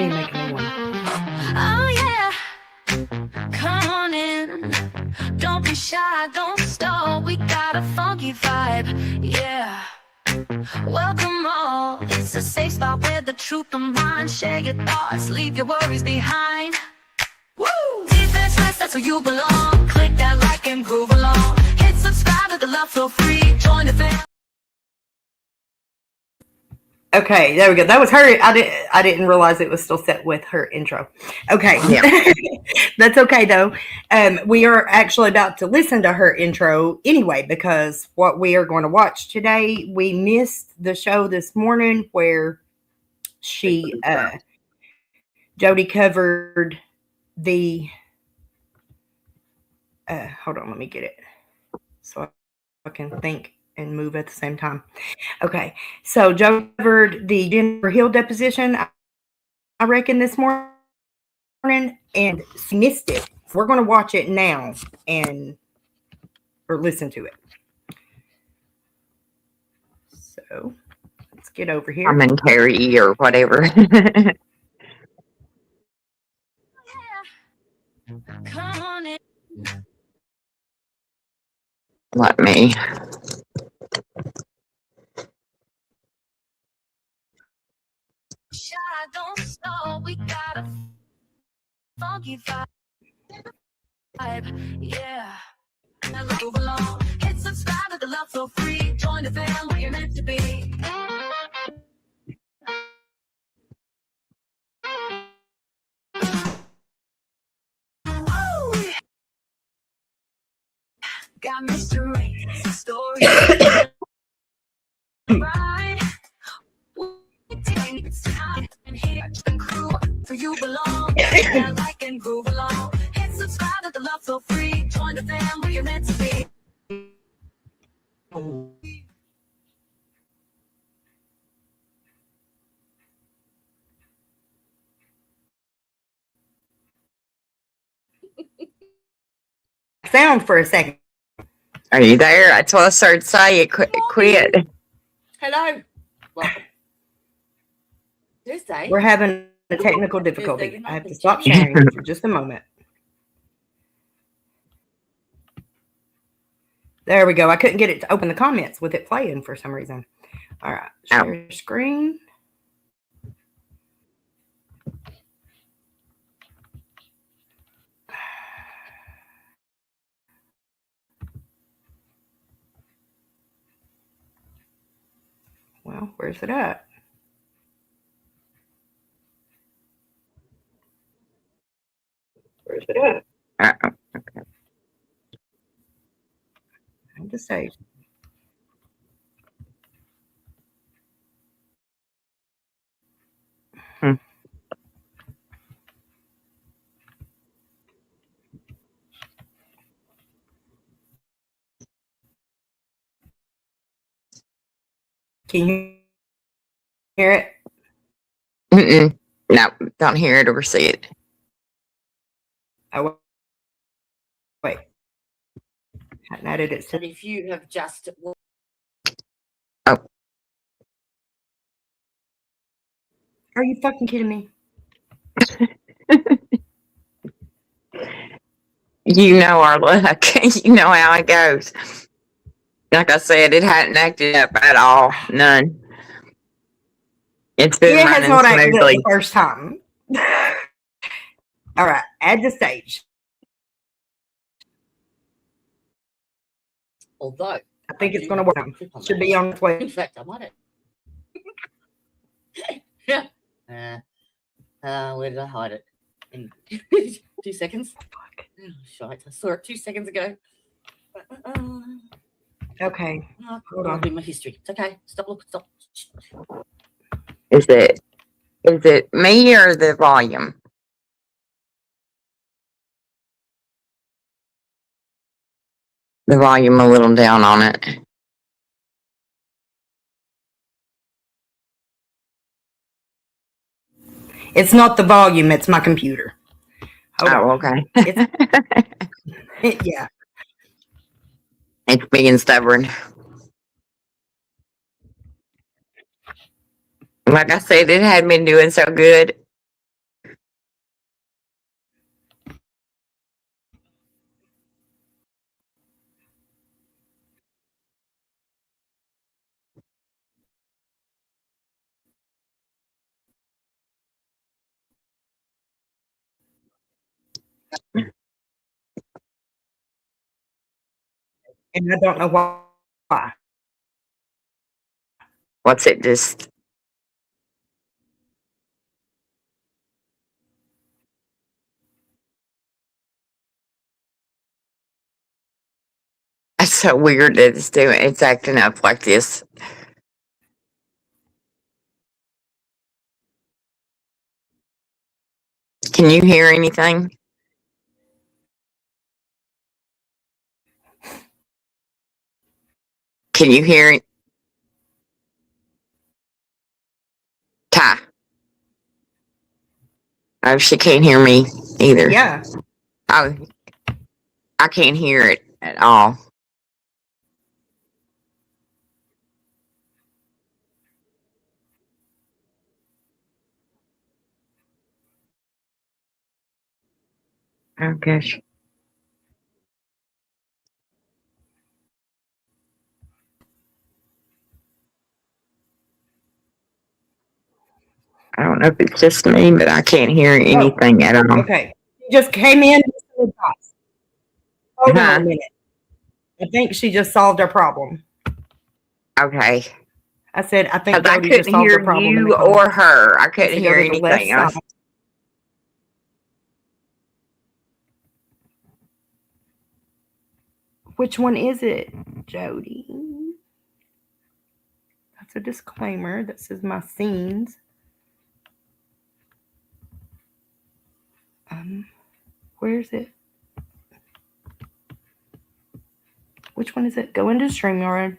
me make a new one. Oh yeah, come on in. Don't be shy, don't stall. We got a funky vibe, yeah. Welcome all. It's a safe spot where the truth of mine. Share your thoughts, leave your worries behind. Woo! Defense West, that's where you belong. Click that like and groove along. Hit subscribe to the love feel free. Join the family. Okay, there we go. That was her. I didn't realize it was still set with her intro. Okay, yeah. That's okay though. We are actually about to listen to her intro anyway, because what we are going to watch today, we missed the show this morning where she Jody covered the hold on, let me get it so I can think and move at the same time. Okay, so Joe covered the Jennifer Hill deposition, I reckon, this morning, and missed it. We're going to watch it now or listen to it. So let's get over here. Commentary or whatever. Come on in. Let me. Shy, don't stall. We got a funky vibe, yeah. Move along. Hit subscribe to the love feel free. Join the family you're meant to be. Woo! Got mystery, story. Right. It's time and here and crew. For you belong. Like and groove along. Hit subscribe to the love feel free. Join the family you're meant to be. Sound for a second. Are you there? That's what I started saying. Quit. Hello. Welcome. Tuesday. We're having a technical difficulty. I have to stop sharing for just a moment. There we go. I couldn't get it to open the comments with it playing for some reason. All right. Share screen. Well, where's it at? Where's it at? Okay. I'm just saying. Can you hear it? No, don't hear it or see it. Oh, wait. Hadn't added it. And if you have just... Oh. Are you fucking kidding me? You know our luck. You know how it goes. Like I said, it hadn't acted up at all. None. It's been running smoothly. The first time. All right, add the stage. Although I think it's going to work. Should be on its way. In fact, I might have. Where did I hide it? In 2 seconds. Oh, shite! I saw it 2 seconds ago. Okay. Hold on. In my history. It's okay. Stop. Look. Stop. Is it me or the volume? The volume a little down on it. It's not the volume, it's my computer. Okay. Yeah. It's being stubborn. Like I said, it had been doing so good. And I don't know why. What's it just? That's so weird that it's acting up like this. Can you hear anything? Can you hear it? Ty. Oh, she can't hear me either. Yeah. Oh, I can't hear it at all. Oh gosh. I don't know if it's just me, but I can't hear anything at all. Okay. She just came in. Hold on a minute. I think she just solved our problem. Okay. I said, I think I Jody just couldn't solved hear our problem. in you the or comments. her. I couldn't To hear go to the left anything else. side. Which one is it, Jody? That's a disclaimer that says my scenes. Where is it? Which one is it? Go into StreamYard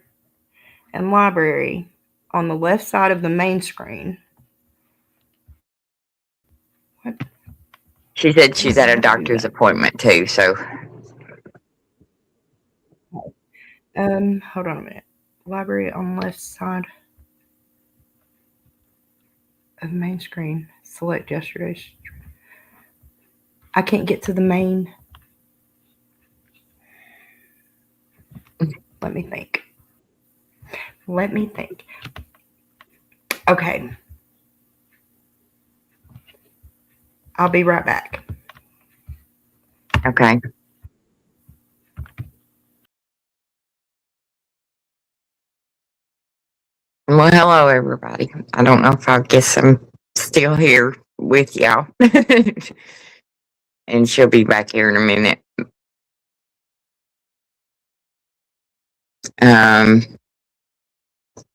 and library on the left side of the main screen. What? She said she's at a doctor's appointment too, so. Hold on a minute. Library on left side of main screen. Select yesterday's. I can't get to the main. Let me think. Okay. I'll be right back. Okay. Well, hello, everybody. I don't know if I guess I'm still here with y'all. And she'll be back here in a minute.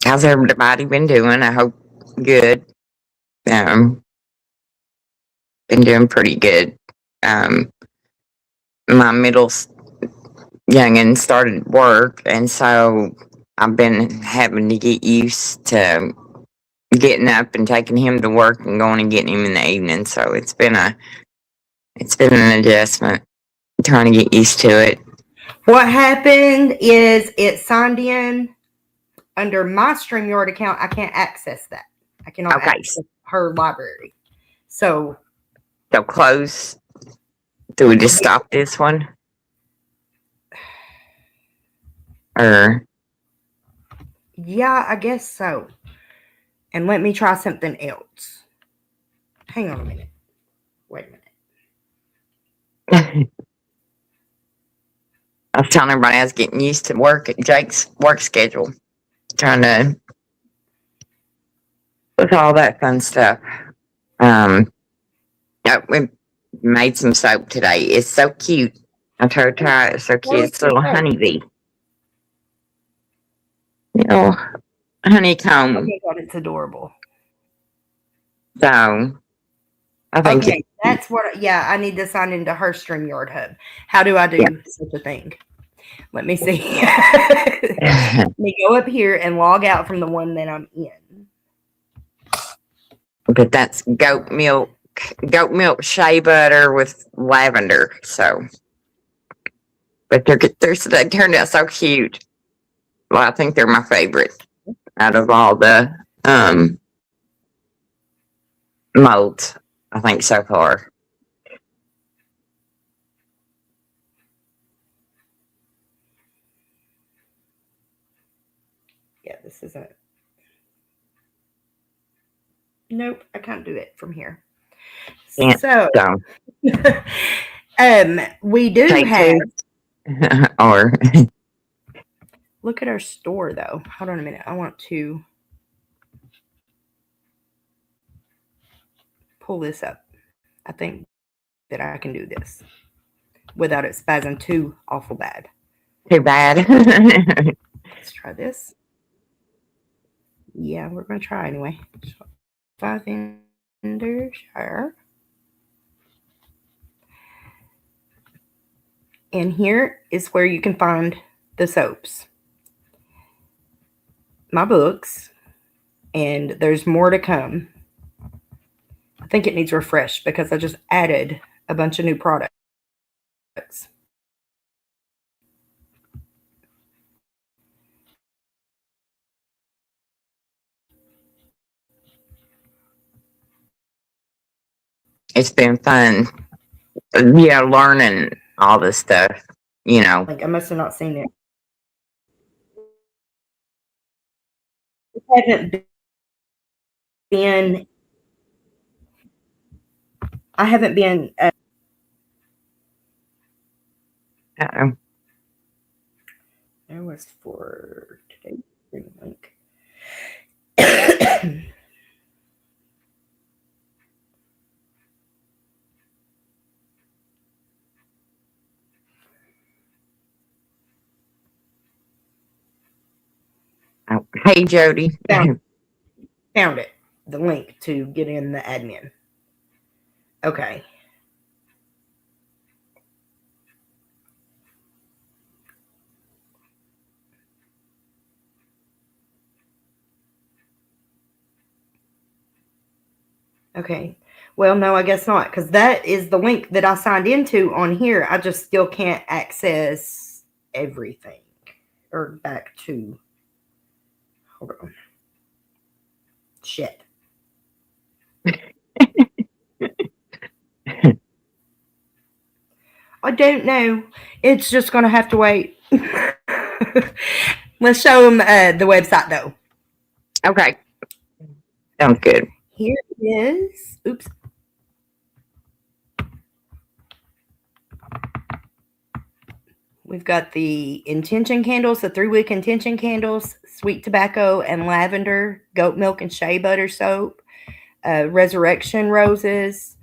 How's everybody been doing? I hope good. Been doing pretty good. My middle youngin started work, and so I've been having to get used to getting up and taking him to work and going and getting him in the evening. So it's been an adjustment, trying to get used to it. What happened is it signed in under my StreamYard account. I can't access that. I cannot access her library. So close. Do we just stop this one? Or yeah, I guess so. And let me try something else. Hang on a minute. Wait a minute. I was telling everybody I was getting used to Jake's work schedule. Trying to with all that fun stuff. We made some soap today. It's so cute. I tried to try it. It's so cute. It's a little honeybee. Little honeycomb. Oh my God, it's adorable. So I think that's what. Yeah, I need to sign into her StreamYard hub. How do I do such a thing? Let me see. Let me go up here and log out from the one that I'm in. But that's goat milk shea butter with lavender. So, but they turned out so cute. Well, I think they're my favorite out of all the molds. I think so far. Yeah, this isn't. Nope, I can't do it from here. So, We do Take have. two. Or Look at our store, though. Hold on a minute. I want to pull this up. I think that I can do this without it spazzing too awful bad. too bad. Let's try this. Yeah, we're going to try anyway. Lavender shower. And here is where you can find the soaps. My books. And there's more to come. I think it needs refreshed because I just added a bunch of new products. It's been fun. Yeah, learning all this stuff, you know. Like, I must have not seen it. I haven't been. I haven't been. Uh-oh. There was for today's link. Oh, hey, Jody. Found it. The link to get in the admin. Okay. Okay. Well, no, I guess not, because that is the link that I signed into on here. I just still can't access everything. Or back to. Hold on. Shit. I don't know. It's just going to have to wait. Let's show them the website, though. Okay. Sounds good. Here is. Oops. We've got the intention candles, the 3-wick intention candles, sweet tobacco and lavender, goat milk and shea butter soap, resurrection roses,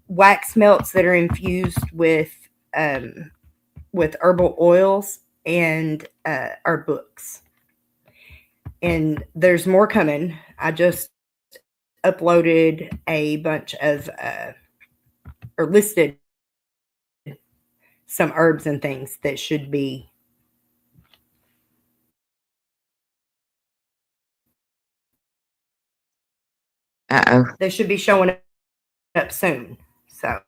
wax melts that are infused with herbal oils, and our books. And there's more coming. I just uploaded a bunch of or listed some herbs and things that should be they should be showing up soon. So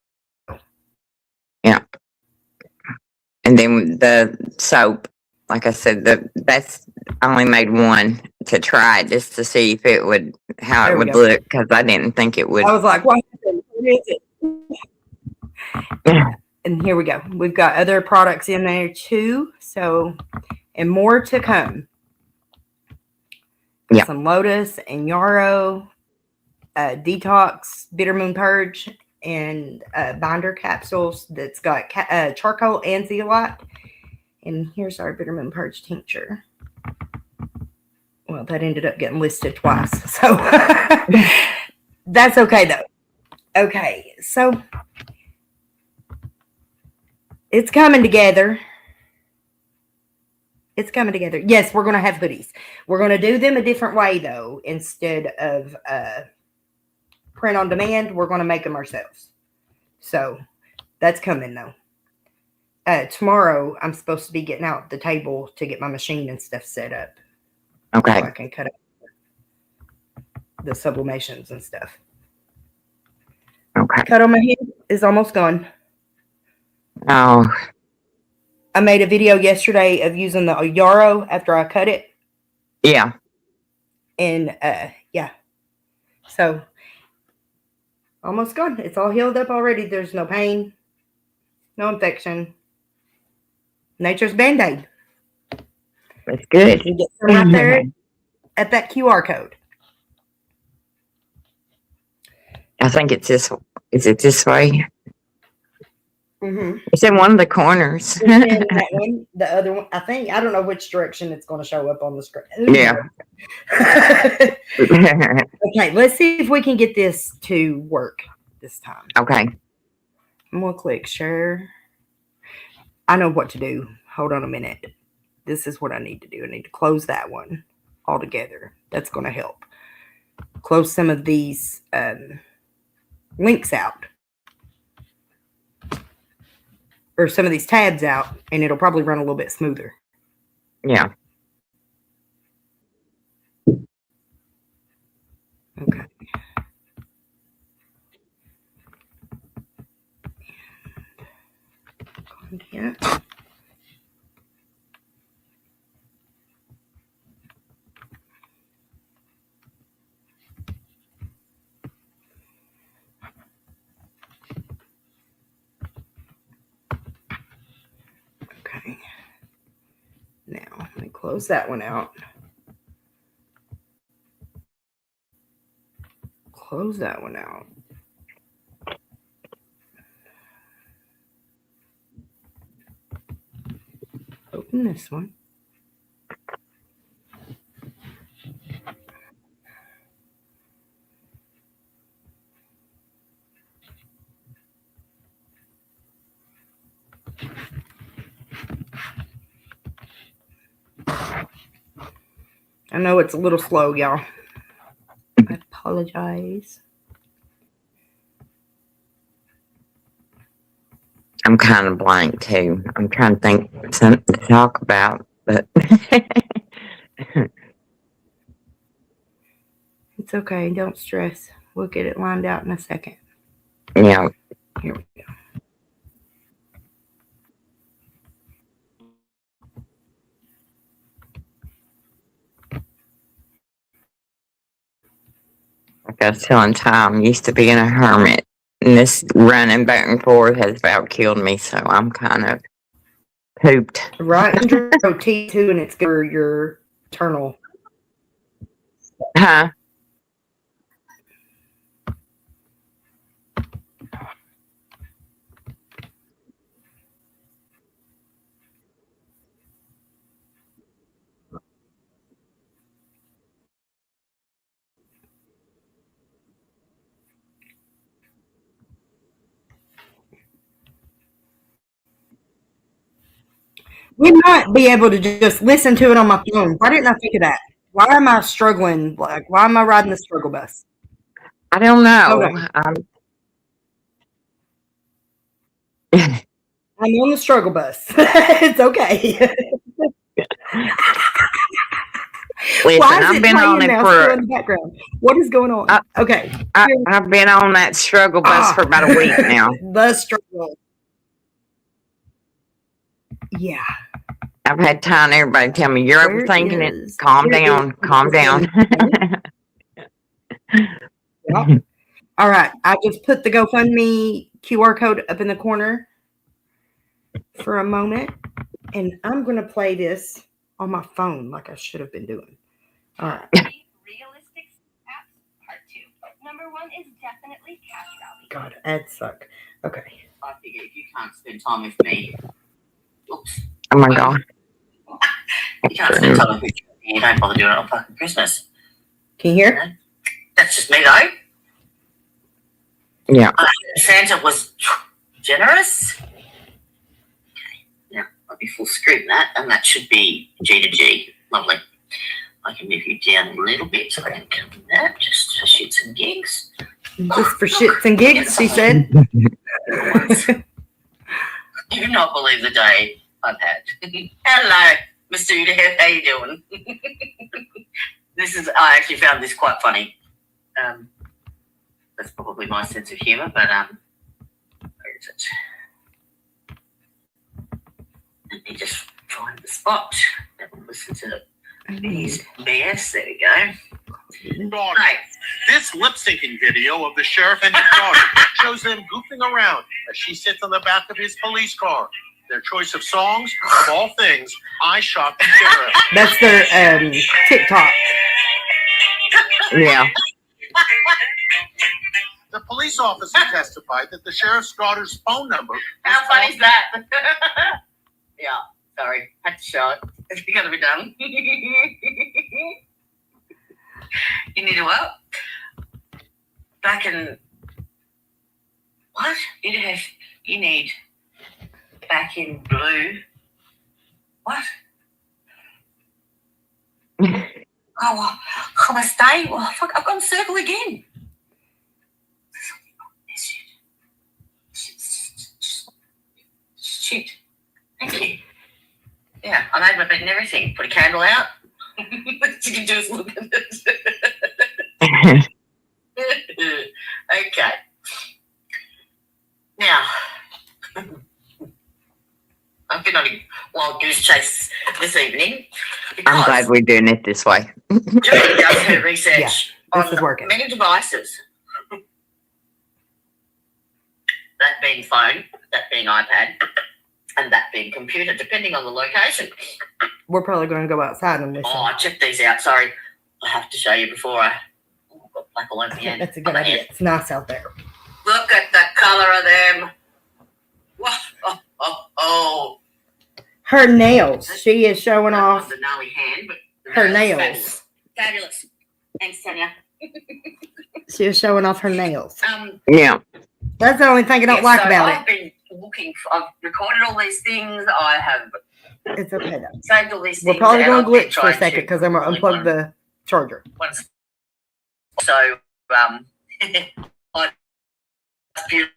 yeah. And then the soap, like I said, that's I only made one to try it just to see if it would how it would look, because I didn't think it would. I was like, what is it? And here we go. We've got other products in there too. So, and more to come. Yeah. Some lotus and yarrow, detox, bitter moon purge, and binder capsules that's got charcoal and zeolite. And here's our bitter moon purge tincture. Well, that ended up getting listed twice. So that's okay though. Okay, so it's coming together. It's coming together. Yes, we're going to have hoodies. We're going to do them a different way, though. Instead of print on demand, we're going to make them ourselves. So that's coming, though. Tomorrow, I'm supposed to be getting out the table to get my machine and stuff set up. Okay. So I can cut up the sublimations and stuff. Okay. Cut on my head is almost gone. Oh. I made a video yesterday of using the yarrow after I cut it. Yeah. And yeah. So almost gone. It's all healed up already. There's no pain, no infection. Nature's Band-Aid. That's good. You get some right there at that QR code. I think it's this. Is it this way? Mm-hmm. It's in one of the corners. That one, the other one. I don't know which direction it's going to show up on the screen. Yeah. Okay, let's see if we can get this to work this time. Okay. I'm going to click share. I know what to do. Hold on a minute. This is what I need to do. I need to close that one altogether. That's going to help. Close some of these links out. Or some of these tabs out, and it'll probably run a little bit smoother. Yeah. Okay. Content. Okay. Now, let me close that one out. Close that one out. Open this one. I know it's a little slow, y'all. I apologize. I'm kind of blank too. I'm trying to think of something to talk about, but It's okay. Don't stress. We'll get it lined out in a second. yeah. Here we go. Like I was telling Tom, used to being a hermit, and this running back and forth has about killed me. So I'm kind of pooped. Right under T2, and it's for your internal. Huh? We might be able to just listen to it on my phone. Why didn't I think of that? Why am I struggling? Like, why am I riding the struggle bus? I don't know. Okay. I'm on the struggle bus. It's okay. Listen, Why is I've it been on playing it now for. still in the background? What is going on? Okay. I've been on that struggle bus for about a week now. The struggle. Yeah. I've had time. Everybody tell me you're Where overthinking is- it. Calm where down. is- Calm down. Yep. All right. I just put the GoFundMe QR code up in the corner for a moment, and I'm going to play this on my phone like I should have been doing. All right. Realistic apps part 2. Number 1 is definitely Cash Valley. God, ads suck. Okay. I figure if you can't spend time with me, oops, Oh my god. you can't spend time with me. You don't bother doing it on fucking Christmas. Can you hear? That's just me though. Yeah. Santa was generous. Okay. Now I'll be full screen that, and that should be G to G. Lovely. I can move you down a little bit so I can come in that, just for shits and gigs. Just for shits and gigs, he said. You do not believe the day I've had. Hello, Mr. Udahead, how you doing? I actually found this quite funny. That's probably my sense of humour, but where is it? Let me just find the spot. And listen to these BS. There we go. Right. This lip syncing video of the sheriff and his daughter shows them goofing around as she sits on the back of his police car. Their choice of songs, of all things, I Shot the Sheriff. That's their TikTok. Yeah. The police officer testified that the sheriff's daughter's phone number. How funny is that? Yeah, sorry. Had to show it. It's gotta be done. You need a what? Back in what? You need back in blue. What? Oh, come on, stay. Oh, fuck, I've gone circle again. Shit. Thank you. Yeah, I made my bed and everything. Put a candle out. What you can do is look at it. Okay. Now, I've been on a wild goose chase this evening. I'm glad we're doing it this way. Julie does her research Yeah, this is on working. many devices. That being phone, that being iPad, and that being computer, depending on the location. We're probably going to go outside and listen. Oh, check these out. Sorry, I have to show you before I. Oh, I've got black all over the end. That's a good on the idea. head. It's nice out there. Look at the color of them. Whoa, oh. Her nails. She is showing That off was a gnarly hand, but the her nails. nails. Fabulous. Thanks, Tanya. She is showing off her nails. Yeah. That's the only thing I don't like so about I've been looking. I've recorded all these things. I have it. It's okay though. saved all these We're things. probably and going to I've been glitch for a trying second to because I'm going to really unplug the charger. once. So, beautiful.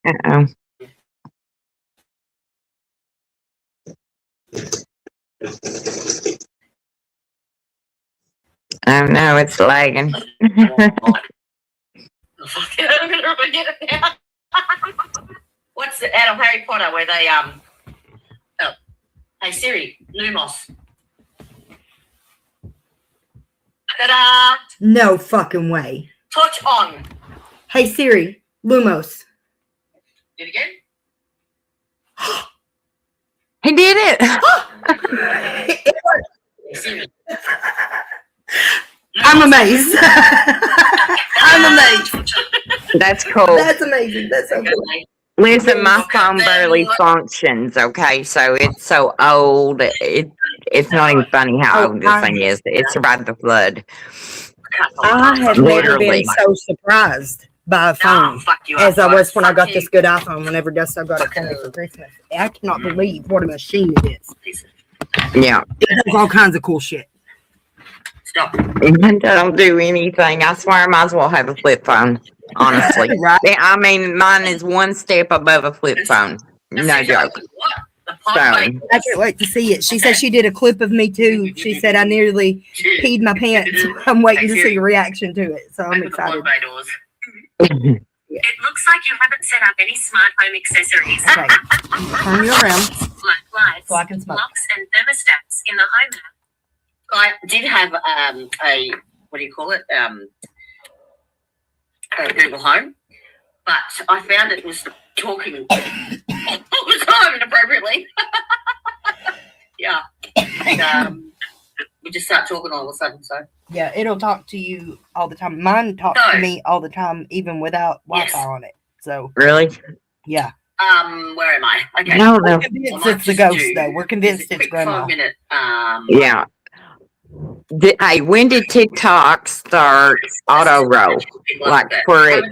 Uh-oh. Oh no, it's lagging. I'm gonna forget it now. What's the out of Harry Potter where they oh, hey Siri, Lumos. Ta-da! No fucking way. Touch on. Hey Siri, Lumos. Do it again. He did it. Hey, Siri. I'm amazed. I'm amazed. That's cool. That's amazing. That's so cool. Listen, my phone barely functions. Okay, so it's so old. It's not even funny how old this thing is. It survived the flood. I have never Literally. been so surprised by a No, phone fuck you. as I was when I got Fuck this good iPhone whenever Gusto got it for me for Christmas. I cannot believe what a machine it is. you. Yeah. It does all kinds of cool shit. Stop. It don't do anything. I swear I might as well have a flip phone. Honestly. Right. I mean, mine is one step above a flip phone. No That's joke. exactly what the So, Podmate I can't wait to see it. She said she did a clip of me too. She said I nearly did. peed my pants. I'm waiting to see a reaction to it. So I'm Open the excited. Podmate doors. It looks like you haven't set up any smart home accessories Okay. Turn you around like lights, so I can smoke. locks, and thermostats in the home app. I did have a what do you call it? A Google Home, but I found it was talking all the time inappropriately. Yeah, and, we just start talking all of a sudden. So Yeah, it'll talk to you all the time. Mine talks to No. me all the time, even without Wi-Fi Yes. on it. So really? yeah. where am I? Okay. No, We're no. convinced Well, it's the just ghost do though. We're convinced Just a it's quick grandma. 5-minute. Yeah. Hey, when did TikTok start auto roll? Like where it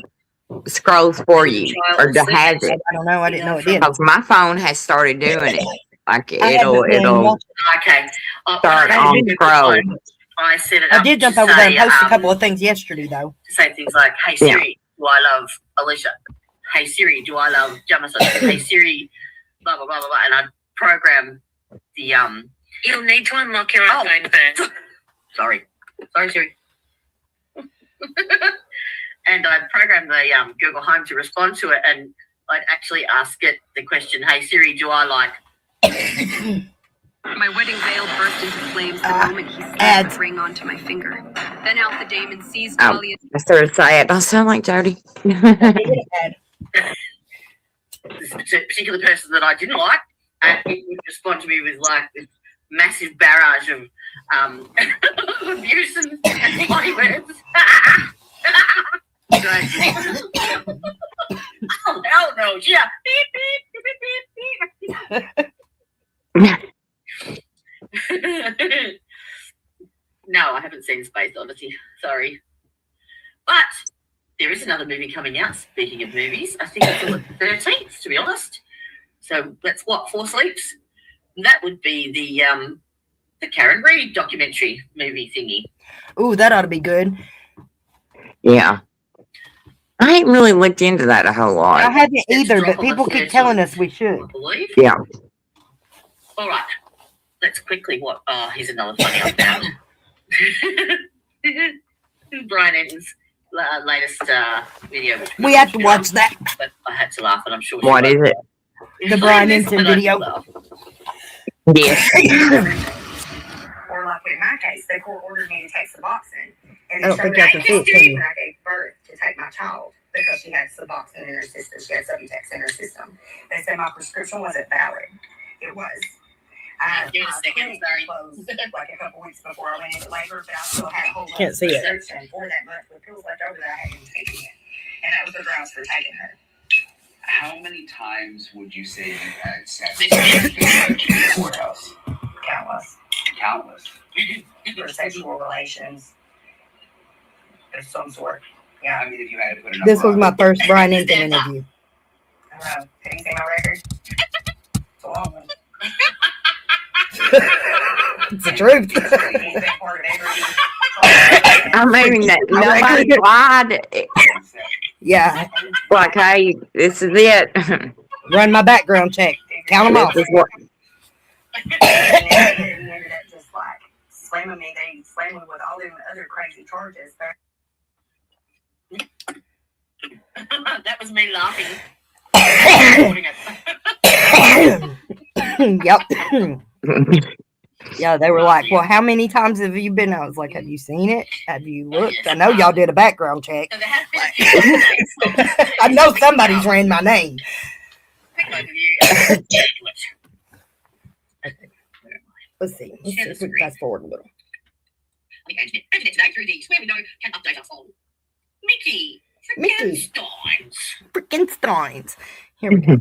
scrolls for you, or has it? I don't know. I didn't know it did. Because my phone has started doing it. Like I haven't been it'll watching- Okay. start I on did- scroll. I set it I up. did jump to over there and say, post a couple of things yesterday though. to say things like, "Hey Siri, do I love Alicia? Hey Siri, do I love Jamison? Hey Siri, blah blah blah blah blah." And I program the You'll need to unlock your Oh. iPhone first. sorry Siri, and I programmed the Google Home to respond to it, and I'd actually ask it the question, "Hey Siri, do I like?" My wedding veil burst into flames the moment he snapped ads. the ring onto my finger. Then Alpha Damon seized Oh. Talia. I started to say it. Don't sound like Jody. This particular person that I didn't like and he would respond to me with like this massive barrage of abuse and bloody words. Oh hell no! Yeah. No, I haven't seen Space Odyssey. Sorry, but there is another movie coming out. Speaking of movies, I think it's on the 13th. To be honest, so that's what 4 Sleeps. That would be the Karen Reed documentary movie thingy. Ooh, that ought to be good. Yeah. I ain't really looked into that a whole I lot. haven't Let's either, drop but on people the keep schedule. telling us we should. I believe. Yeah. All right. Let's quickly. What? Oh, here's another funny I found. Brian Enton's latest video. which We have to watch that. But I had to laugh, and I'm sure. What is it? The Brian Enton video. Yes. Or like in my case, the court ordered me to take Suboxone. And I don't think that's a fit, can you? when I gave birth to take my child because she had Suboxone in her system. She had Subutex in her system. They said my prescription wasn't valid. It was. Give it a second, clinic sorry. closed like a couple weeks before I went into labor, but I still had a whole Can't see it. prescription for that month with pills left over that I hadn't taken yet. And that was the grounds for taking her. How many times would you say you had sex with the judge in the courthouse? Countless. Countless. For sexual relations of some sort. Yeah. I mean, if you had to put it This was my first Brian Enton interview. I don't know. Have you seen my record? It's a long one. It's the truth. He's been part of every. I mean, that nobody lied. Yeah, Like, hey, this is it. run my background check. Count them off. This is what. And then he ended up just like slamming me. They slammed me with all them other crazy charges. That was me laughing. Yep. Yeah, they were like, well, how many times have you been? I was like, have you seen it? Have you looked? I know y'all did a background check. So there has been a I know somebody's ran my name. quick overview. Let's see. Let's see if we can fast forward a little. Okay, internet today through the where we know can update us on Mickey. Mickey. Steins. Freaking Steins. Here we go. I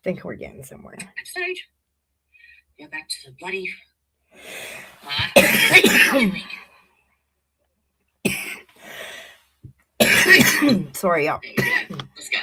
think we're getting somewhere. Backstage. Go back to the bloody. Sorry, y'all. There we go. Let's go.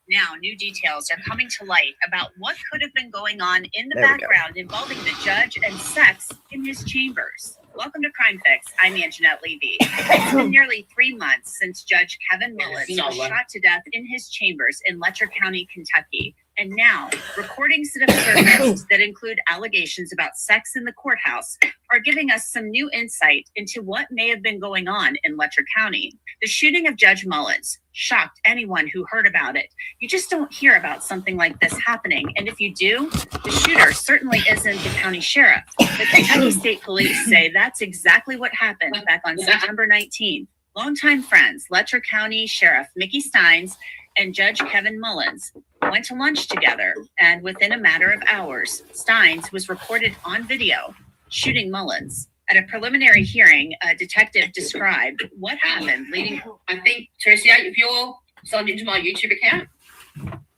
Now, new details are coming to light about what could have been going on in the There we go. background involving the judge and sex in his chambers. Welcome to Crime Fix. I'm Anjanette Levy. It's been nearly 3 months since Judge Kevin Mullins was shot to death in his chambers in Letcher County, Kentucky. And now, recordings that have surfaced that include allegations about sex in the courthouse are giving us some new insight into what may have been going on in Letcher County. The shooting of Judge Mullins shocked anyone who heard about it. You just don't hear about something like this happening. And if you do, the shooter certainly isn't the county sheriff. The Kentucky State Police say that's exactly what happened back on September 19th. Longtime friends, Letcher County Sheriff Mickey Steins and Judge Kevin Mullins went to lunch together, and within a matter of hours, Steins was reported on video shooting Mullins. At a preliminary hearing, a detective described what happened, leading. I think, Teresa, if you're signed into my YouTube account,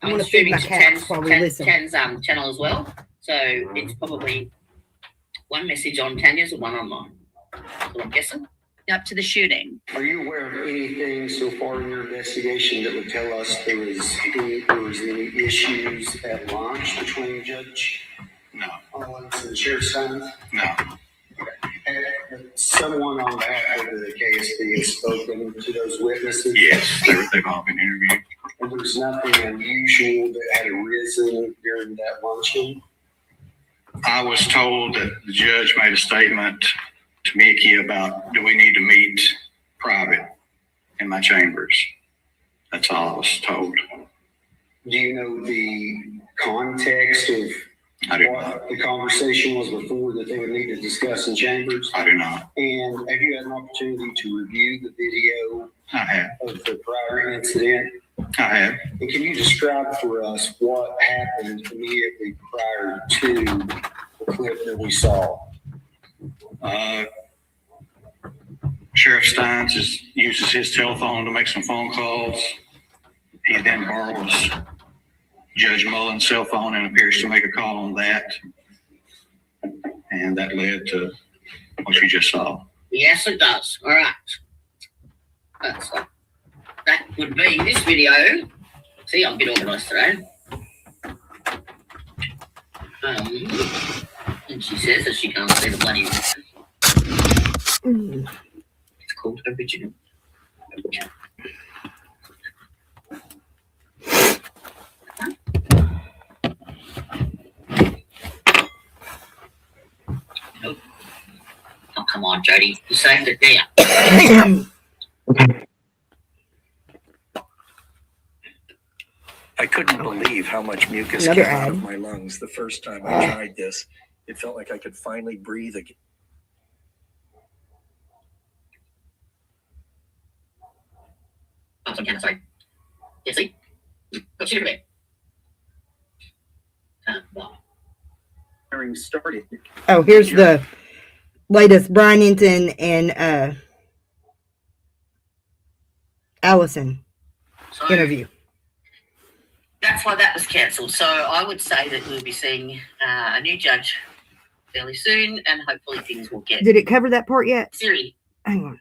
I'm gonna feed my cats while we listen. Tan's channel as well. So it's probably one message on Tanya's and one on mine. That's what I'm guessing. Up to the shooting. Are you aware of anything so far in your investigation that would tell us there was any issues at lunch between Judge No. Owens and Sheriff Steins? No. And someone on behalf of the KSB has spoken to those witnesses? Yes, they've all been interviewed. And there's nothing unusual that had arisen during that luncheon? I was told that the judge made a statement to Mickey about, do we need to meet private in my chambers? That's all I was told. Do you know the context of I do what not. the conversation was before that they would need to discuss in chambers? I do not. And have you had an opportunity to review the video I have. of the prior incident? I have. And can you describe for us what happened immediately prior to the clip that we saw? Sheriff Steins uses his telephone to make some phone calls. He then borrows Judge Mullins' cell phone and appears to make a call on that. And that led to what you just saw. Yes, it does. All right. That would be this video. See, I'm a bit organised today. And she says that she can't see the bloody. It's called original. Oh, come on, Jody. You saved it there. I couldn't believe how much mucus came out of my lungs the first time I tried this. It felt like I could finally breathe again. I'm some kind of sorry. Yeah, see? Go shoot it. Hearing started. Oh, here's the latest Brian Hinton and Allison interview. That's why that was cancelled. So I would say that we'll be seeing a new judge fairly soon, and hopefully things will get. Did it cover that part yet? Siri. Hang on.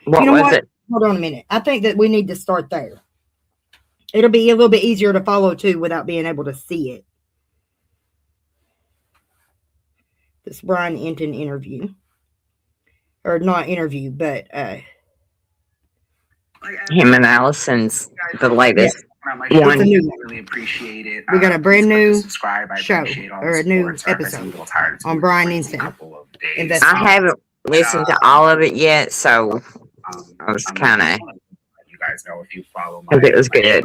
What was it? Hold on a minute. I think that we need to start there. It'll be a little bit easier to follow too without being able to see it. This Brian Hinton interview. Or not interview, but him and Allison's the latest one. Really appreciate it. We got a brand new show or a new episode on Brian Hinton. I haven't listened to all of it yet, so I was kind of. You guys know if you follow my. It was good.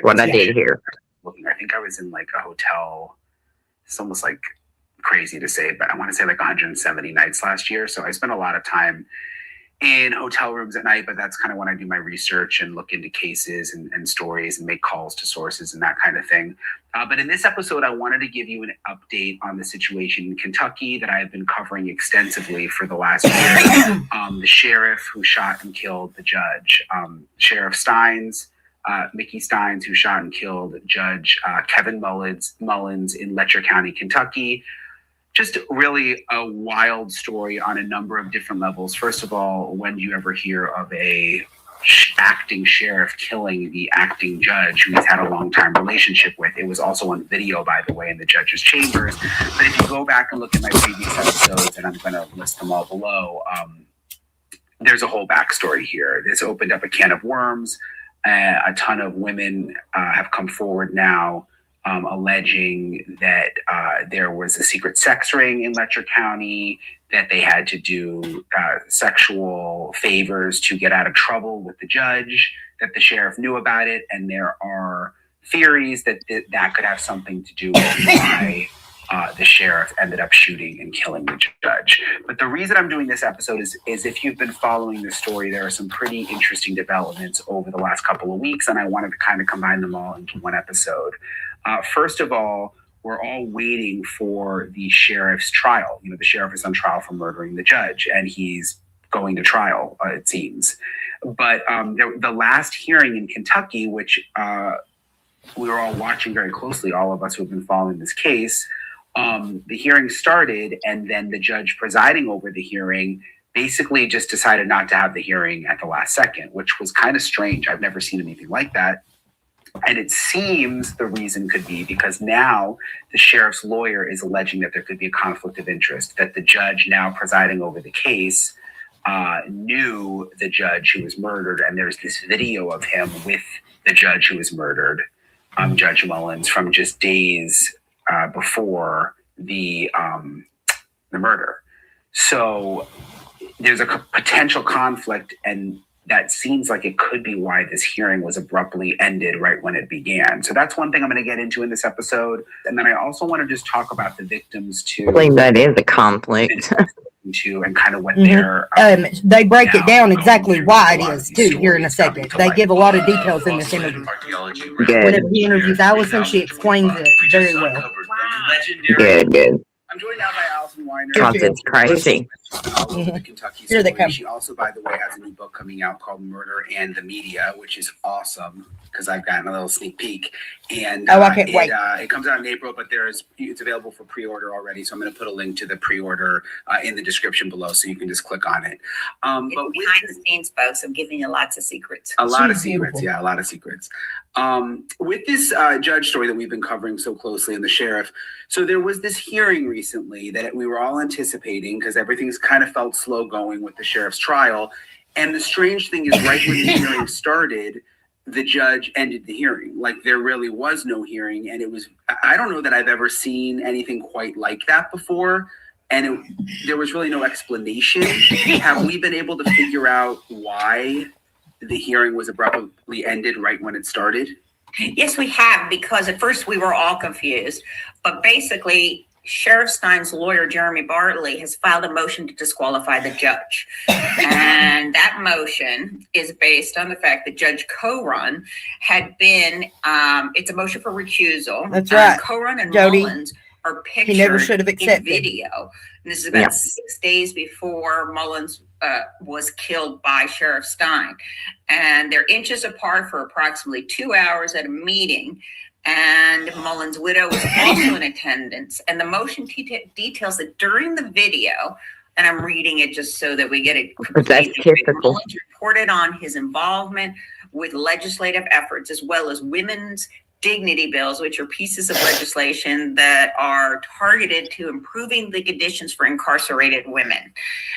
What I did here. I think I was in like a hotel. It's almost like crazy to say, but I want to say like 170 nights last year. So I spent a lot of time in hotel rooms at night, but that's kind of when I do my research and look into cases and stories and make calls to sources and that kind of thing. But in this episode, I wanted to give you an update on the situation in Kentucky that I have been covering extensively for the last year. The sheriff who shot and killed the judge, Sheriff Steins, Mickey Steins, who shot and killed Judge Kevin Mullins in Letcher County, Kentucky. Just really a wild story on a number of different levels. First of all, when do you ever hear of a acting sheriff killing the acting judge who he's had a long-time relationship with? It was also on video, by the way, in the judge's chambers. But if you go back and look at my previous episodes, and I'm going to list them all below, there's a whole backstory here. This opened up a can of worms. A ton of women have come forward now alleging that there was a secret sex ring in Letcher County, that they had to do sexual favors to get out of trouble with the judge, that the sheriff knew about it, and there are theories that that could have something to do with why the sheriff ended up shooting and killing the judge. But the reason I'm doing this episode is if you've been following this story, there are some pretty interesting developments over the last couple of weeks, and I wanted to kind of combine them all into one episode. First of all, we're all waiting for the sheriff's trial. You know, the sheriff is on trial for murdering the judge, and he's going to trial, it seems. But the last hearing in Kentucky, which we were all watching very closely, all of us who have been following this case, the hearing started, and then the judge presiding over the hearing basically just decided not to have the hearing at the last second, which was kind of strange. I've never seen anything like that. And it seems the reason could be because now the sheriff's lawyer is alleging that there could be a conflict of interest, that the judge now presiding over the case knew the judge who was murdered. And there's this video of him with the judge who was murdered, Judge Mullins, from just days before the murder. So there's a potential conflict, and that seems like it could be why this hearing was abruptly ended right when it began. So that's one thing I'm going to get into in this episode. And then I also want to just talk about the victims too. I believe that is a conflict. to and kind of what they're they break it now down exactly going why through it a lot of is these too here in a stories coming second. to They light. give a lot of details in this interview. Good. Whenever he interviews Allison, she explains it very well. Good. I'm joined now by Allison Weiner. Cause it's crazy. All over the Kentucky Here they story. come. She also, by the way, has a new book coming out called Murder and the Media, which is awesome because I've gotten a little sneak peek. And I can't wait. It comes out in April, but it's available for pre-order already. So I'm going to put a link to the pre-order in the description below, so you can just click on it. But with behind the scenes, folks, I'm giving you lots of secrets. a lot of She's secrets, beautiful. yeah, a lot of secrets. With this judge story that we've been covering so closely and the sheriff, so there was this hearing recently that we were all anticipating because everything's kind of felt slow going with the sheriff's trial. And the strange thing is, right when the hearing started, the judge ended the hearing. Like there really was no hearing, and it was, I don't know that I've ever seen anything quite like that before. And there was really no explanation. Have we been able to figure out why the hearing was abruptly ended right when it started? Yes, we have, because at first we were all confused. But basically, Sheriff Stein's lawyer, Jeremy Bartley, has filed a motion to disqualify the judge. And that motion is based on the fact that Judge Coron had been, it's a motion for recusal. That's right. Coron and Jody, Mullins are pictured he never should have in accepted. video. And this is about 6 days before Mullins was killed by Sheriff Stein. And they're inches apart for approximately 2 hours at a meeting. And Mullins' widow was also in attendance. And the motion details that during the video, and I'm reading it just so that we get it completely straight, Mullins reported on his involvement with legislative efforts as well as women's dignity bills, which are pieces of legislation that are targeted to improving the conditions for incarcerated women.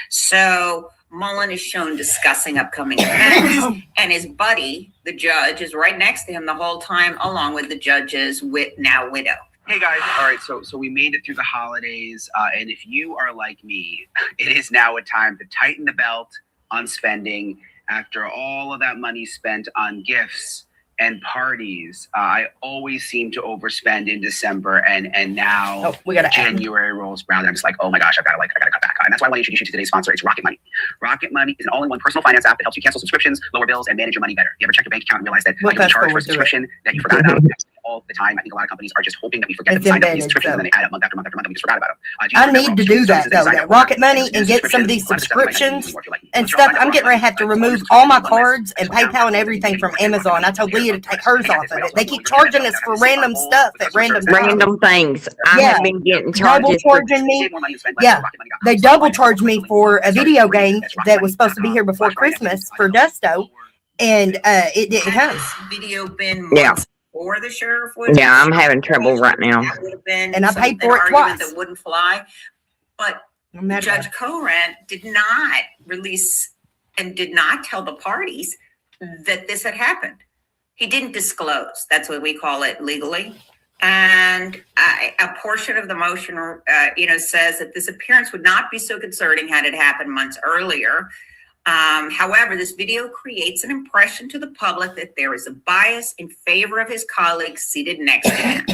So Mullen is shown discussing upcoming events, and his buddy, the judge, is right next to him the whole time, along with the judge's now widow. Hey guys, all right, so we made it through the holidays, and if you are like me, it is now a time to tighten the belt on spending after all of that money spent on gifts and parties. I always seem to overspend in December, and now January rolls around, and I'm just like, oh my gosh, I gotta cut back. And that's why I want to introduce you to today's sponsor. It's Rocket Money. Rocket Money is an all-in-one personal finance app that helps you cancel subscriptions, lower bills, and manage your money better. You ever check your bank account and realize that you can charge for a subscription that you forgot about? All the time. I think a lot of companies are just hoping that we forget to sign up for these subscriptions, and then they add up month after month after month, and we just forgot about them. I need to do that though, that Rocket Money, and get some of these subscriptions and stuff. I'm getting ready to have to remove all my cards and PayPal and everything from Amazon. I told Leah to take hers off of it. They keep charging us for random stuff at random things. I have been getting charges. Double charging me. Yeah, they double charged me for a video game that was supposed to be here before Christmas for Dusto, and it didn't come. Video been months before the sheriff was. Yeah, I'm having trouble right now. And I paid for it twice. That wouldn't fly, but Judge Coran did not release and did not tell the parties that this had happened. He didn't disclose. That's what we call it legally. And a portion of the motion, says that this appearance would not be so concerning had it happened months earlier. However, this video creates an impression to the public that there is a bias in favor of his colleagues seated next to him.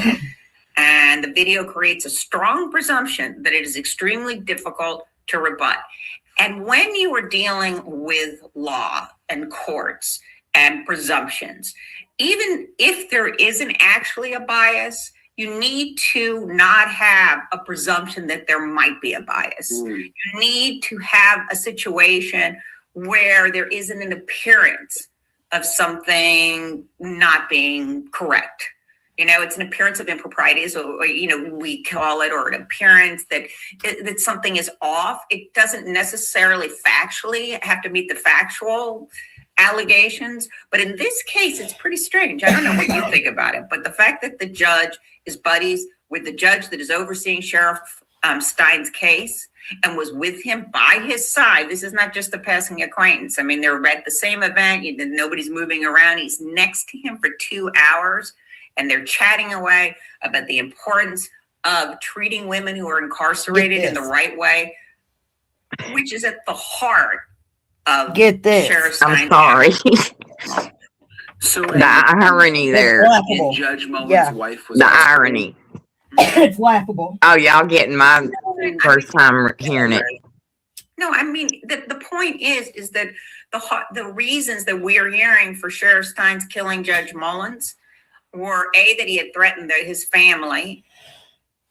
And the video creates a strong presumption that it is extremely difficult to rebut. And when you are dealing with law and courts and presumptions, even if there isn't actually a bias, you need to not have a presumption that there might be a bias. You need to have a situation where there isn't an appearance of something not being correct. It's an appearance of improprieties, or we call it, or an appearance that something is off. It doesn't necessarily factually have to meet the factual allegations, but in this case, it's pretty strange. I don't know what you think about it, but the fact that the judge is buddies with the judge that is overseeing Sheriff Stein's case and was with him by his side. This is not just a passing acquaintance. I mean, they're at the same event. Nobody's moving around. He's next to him for 2 hours, and they're chatting away about the importance of treating women who are incarcerated in the right way, which is at the heart of Sheriff Stein. I'm sorry. So the irony there. Judge Mullen's wife was the irony. It's laughable. Oh, y'all getting my first time hearing it. No, I mean, the point is that the reasons that we are hearing for Sheriff Stein's killing Judge Mullins were A, that he had threatened his family,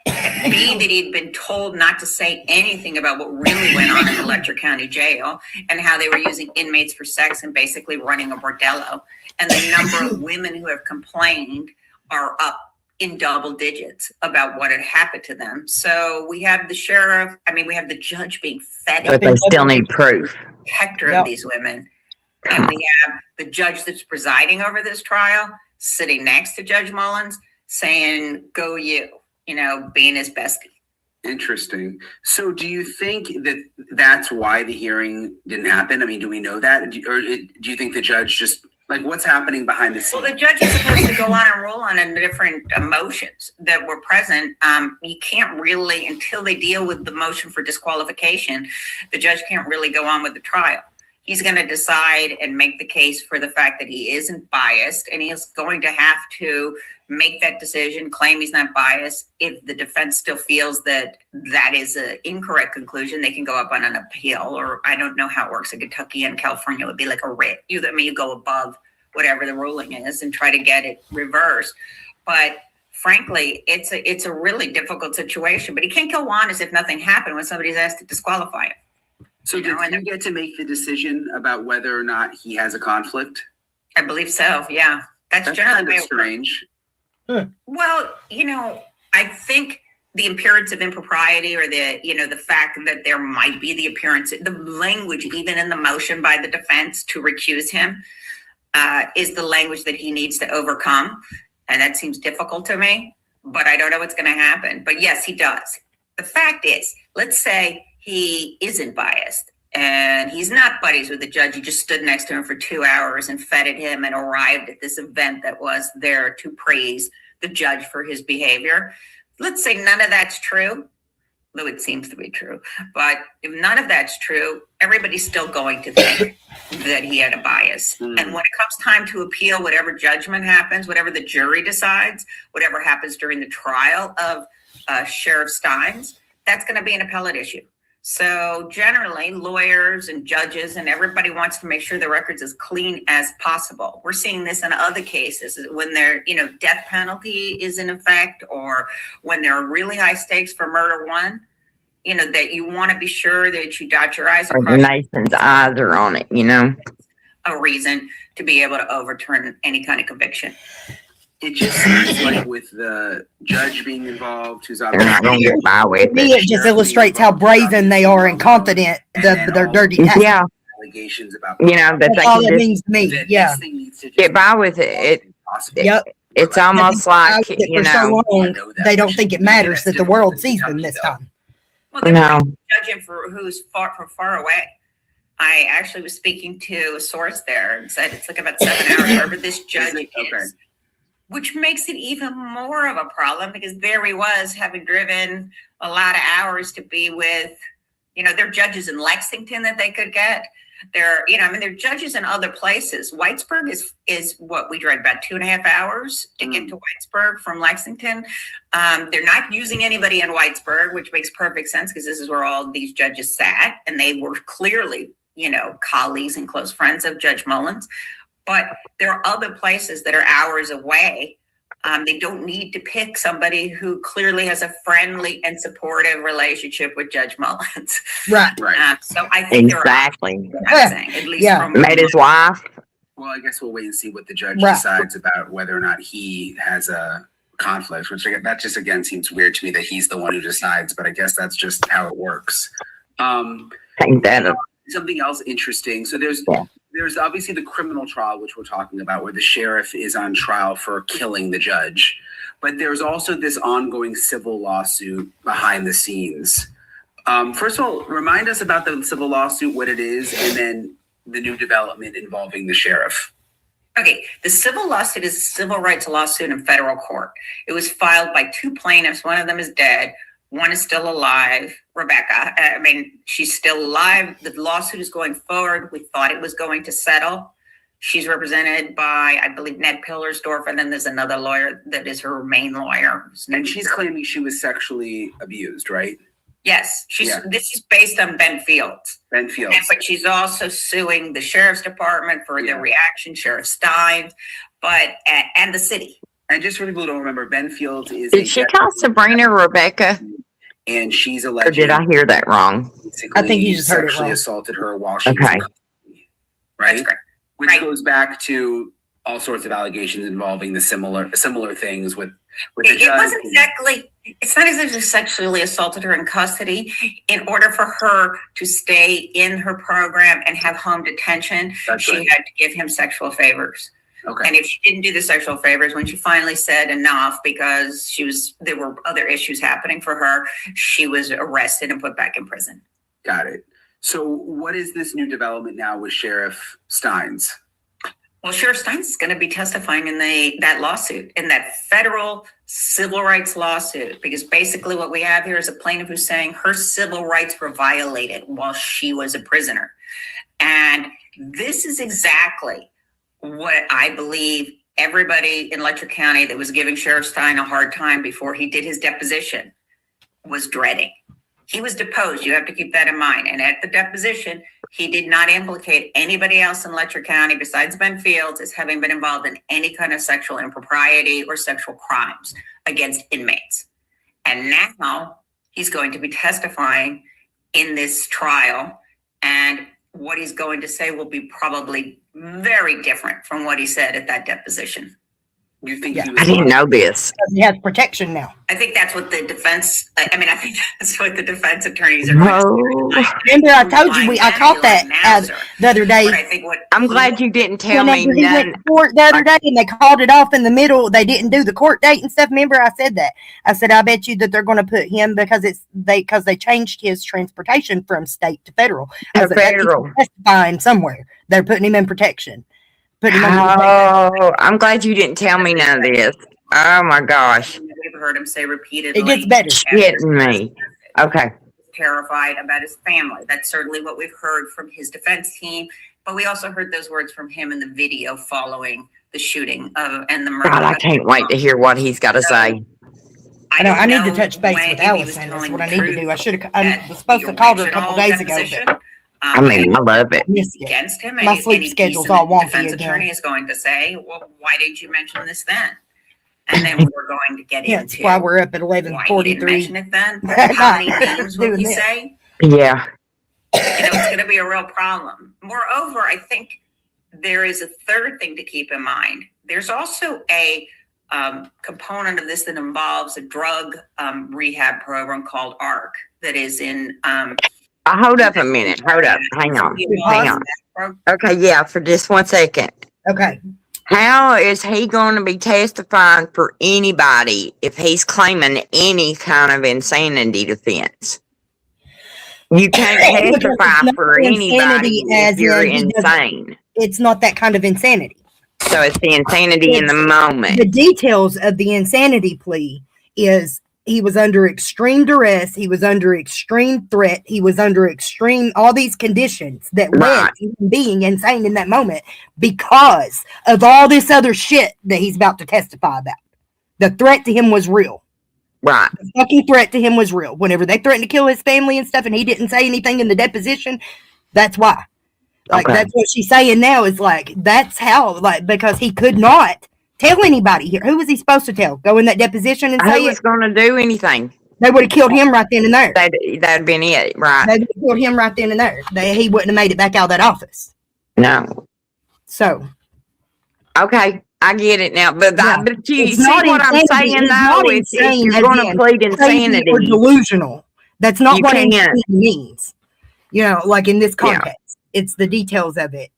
B, that he'd been told not to say anything about what really went on in the Letcher County Jail and how they were using inmates for sex and basically running a bordello. And the number of women who have complained are up in double digits about what had happened to them. So we have the sheriff, we have the judge being fed. But they still need proof. Protector of these women. And we have the judge that's presiding over this trial sitting next to Judge Mullins saying, go you, being his bestie. Interesting. So do you think that that's why the hearing didn't happen? I mean, do we know that? Or do you think the judge just, what's happening behind the scenes? Well, the judge is supposed to go on and rule on the different emotions that were present. You can't really, until they deal with the motion for disqualification, the judge can't really go on with the trial. He's going to decide and make the case for the fact that he isn't biased, and he is going to have to make that decision, claim he's not biased. If the defense still feels that that is an incorrect conclusion, they can go up on an appeal, or I don't know how it works in Kentucky and California. It would be like a writ. You go above whatever the ruling is and try to get it reversed. But frankly, it's a really difficult situation. But he can't go on as if nothing happened when somebody's asked to disqualify him. So do you get to make the decision about whether or not he has a conflict? I believe so, yeah. That's generally kind of strange. Well, I think the appearance of impropriety or the fact that there might be the appearance, the language even in the motion by the defense to recuse him is the language that he needs to overcome. And that seems difficult to me, but I don't know what's going to happen. But yes, he does. The fact is, let's say he isn't biased and he's not buddies with the judge. He just stood next to him for 2 hours and feted him and arrived at this event that was there to praise the judge for his behavior. Let's say none of that's true, though it seems to be true. But if none of that's true, everybody's still going to think that he had a bias. And when it comes time to appeal, whatever judgment happens, whatever the jury decides, whatever happens during the trial of Sheriff Steins, that's going to be an appellate issue. So generally, lawyers and judges and everybody wants to make sure the record's as clean as possible. We're seeing this in other cases when there, death penalty is in effect, or when there are really high stakes for murder one, that you want to be sure that you dot your I's Or and cross the nation's eyes are on it, a reason to be able to overturn any kind of conviction. It just seems like with the judge being involved, who's They're not going to get by with To me, it. it just illustrates how brazen they are and confident their dirty tactics. Yeah. allegations about That That's they all can it just means to me. that Yeah. this thing needs to just get by with it. Yep. It's almost like, For so long, they don't think it matters that the world sees them this time. Well, they're No. judging for who's from far away. I actually was speaking to a source there and said it's like about 7 hours wherever this judge is, which makes it even more of a problem because there he was having driven a lot of hours to be with, there are judges in Lexington that they could get. There are judges in other places. Whitesburg is what we drive about 2.5 hours to get to Whitesburg from Lexington. They're not using anybody in Whitesburg, which makes perfect sense because this is where all these judges sat, and they were clearly, colleagues and close friends of Judge Mullins. But there are other places that are hours away. They don't need to pick somebody who clearly has a friendly and supportive relationship with Judge Mullins. Right. So I think exactly. At least from Met his wife. Well, I guess we'll wait and see what the judge Right. decides about whether or not he has a conflict, which that just again seems weird to me that he's the one who decides, but I guess that's just how it works. Something else interesting. So there's obviously the criminal trial, which we're talking about, where the sheriff is on trial for killing the judge. But there's also this ongoing civil lawsuit behind the scenes. First of all, remind us about the civil lawsuit, what it is, and then the new development involving the sheriff. Okay, the civil lawsuit is a civil rights lawsuit in federal court. It was filed by 2 plaintiffs. One of them is dead. One is still alive, Rebecca. She's still alive. The lawsuit is going forward. We thought it was going to settle. She's represented by, I believe, Ned Pillersdorf, and then there's another lawyer that is her main lawyer. And she's claiming she was sexually abused, right? Yes, Yeah. this is based on Ben Fields. Ben Fields. But she's also suing the sheriff's department for their reaction, Sheriff Stein, and the city. And just for people who don't remember, Ben Fields is. Did she call Sabrina Rebecca? And she's Or alleged. did I hear that wrong? I think you just heard it sexually wrong. assaulted her while she was Okay. in custody, right? Which goes back to all sorts of allegations involving the similar things with the It judge. wasn't exactly, it's not as if they sexually assaulted her in custody. In order for her to stay in her program and have home detention, she had to give him sexual favors. Okay. And if she didn't do the sexual favors, when she finally said enough because there were other issues happening for her, she was arrested and put back in prison. Got it. So what is this new development now with Sheriff Steins? Well, Sheriff Steins is going to be testifying in that lawsuit, in that federal civil rights lawsuit, because basically what we have here is a plaintiff who's saying her civil rights were violated while she was a prisoner. And this is exactly what I believe everybody in Letcher County that was giving Sheriff Stein a hard time before he did his deposition was dreading. He was deposed. You have to keep that in mind. And at the deposition, he did not implicate anybody else in Letcher County besides Ben Fields as having been involved in any kind of sexual impropriety or sexual crimes against inmates. And now he's going to be testifying in this trial, and what he's going to say will be probably very different from what he said at that deposition. You think Yeah. I didn't know this. Because he has protection now. I think that's what the defense, I think that's what the defense attorneys are going No. to say. Remember, I told you I caught that the other day. But I think what I'm glad you didn't tell me Whenever he went none. to court the other day and they called it off in the middle, they didn't do the court date and stuff. Remember, I said that. I said, I bet you that they're going to put him because they changed his transportation from state to federal. I said, that he's Federal. testifying somewhere. They're putting him in protection. Putting him in Oh, I'm glad you didn't tell me none of this. Oh my gosh. we've heard him say repeatedly. It gets better. Kidding me. Okay. Terrified about his family. That's certainly what we've heard from his defense team. But we also heard those words from him in the video following the shooting and the murder. God, I can't wait to hear what he's got to say. I know. I need to touch base with Allison. That's what I need to do. I was supposed to call her a couple days ago, but I mean, I love it. missed it. Against him, My sleep schedule's all wonky defense again. attorney is going to say, "Well, why didn't you mention this then?" And then we're going to get Yeah, into that's why we're up at why he didn't 11:43. mention it then. How many names will Doing he this. say? Yeah. It's going to be a real problem. Moreover, I think there is a third thing to keep in mind. There's also a component of this that involves a drug rehab program called ARC that is in. Hold up a minute. Hold up. Hang on. Hang on. Okay, yeah, for just 1 second. Okay. How is he going to be testifying for anybody if he's claiming any kind of insanity defense? You can't testify Not for anybody insanity if as you're in he doesn't- insane. It's not that kind of insanity. So it's the insanity in the moment. The details of the insanity plea is he was under extreme duress, he was under extreme threat, he was under extreme all these conditions that led Right. to him being insane in that moment because of all this other shit that he's about to testify about. The threat to him was real. Right. The fucking threat to him was real. Whenever they threatened to kill his family and stuff and he didn't say anything in the deposition, that's why. Like, Okay. that's what she's saying now is like, that's how, like, because he could not tell anybody here. Who was he supposed to tell? Go in that deposition and say Who was it? going to do anything? They would have killed him right then and there. That'd been it, right? They would have killed him right then and there. He wouldn't have made it back out of that office. No. So. Okay, I get it now. But, Yeah. but you It's see not what I'm insanity. saying, It's though? not If insane you're as going to in plead crazy insanity. or delusional. That's not You what can't. insanity means. You know, like in this context, it's the details of it.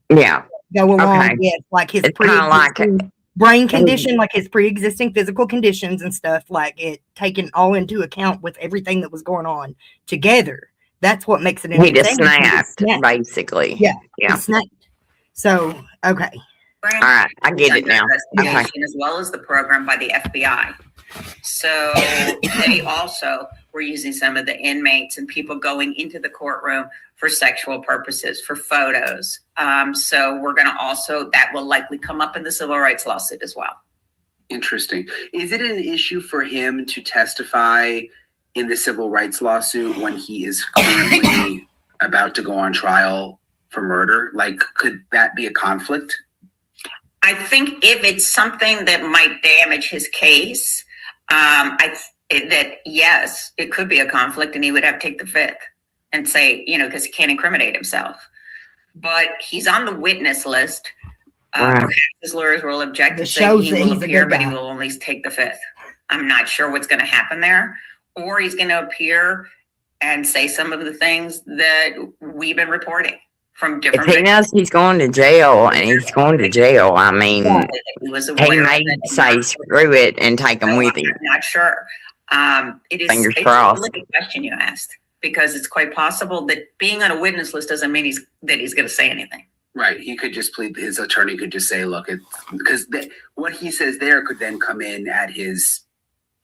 Yeah. Go along Okay. with like his It's kinda like pre-existing brain condition, like his pre-existing physical conditions and stuff, like it taken all into account with everything that was going on together. That's what makes it an He just insanity. He snapped, snapped. basically. Yeah. Yeah. He snapped. So, okay. All right, I get it now. Okay. Investigation as well as the program by the FBI. So they also were using some of the inmates and people going into the courtroom for sexual purposes, for photos. So we're going to also, that will likely come up in the civil rights lawsuit as well. Interesting. Is it an issue for him to testify in the civil rights lawsuit when he is currently about to go on trial for murder? Like, could that be a conflict? I think if it's something that might damage his case, yes, it could be a conflict, and he would have to take the fifth and say, because he can't incriminate himself. But he's on the witness list. Perhaps his lawyers will object and say he will appear, but he will only take the fifth. I'm not sure what's going to happen there. Or he's going to appear and say some of the things that we've been reporting from different. If he knows he's going to jail, and he's going to jail, I mean, he may say screw it and take him with him. I'm not sure. It is Fingers a crossed. really good question you asked, because it's quite possible that being on a witness list doesn't mean he's going to say anything. Right. He could just plead. His attorney could just say, "Look, because what he says there could then come in at his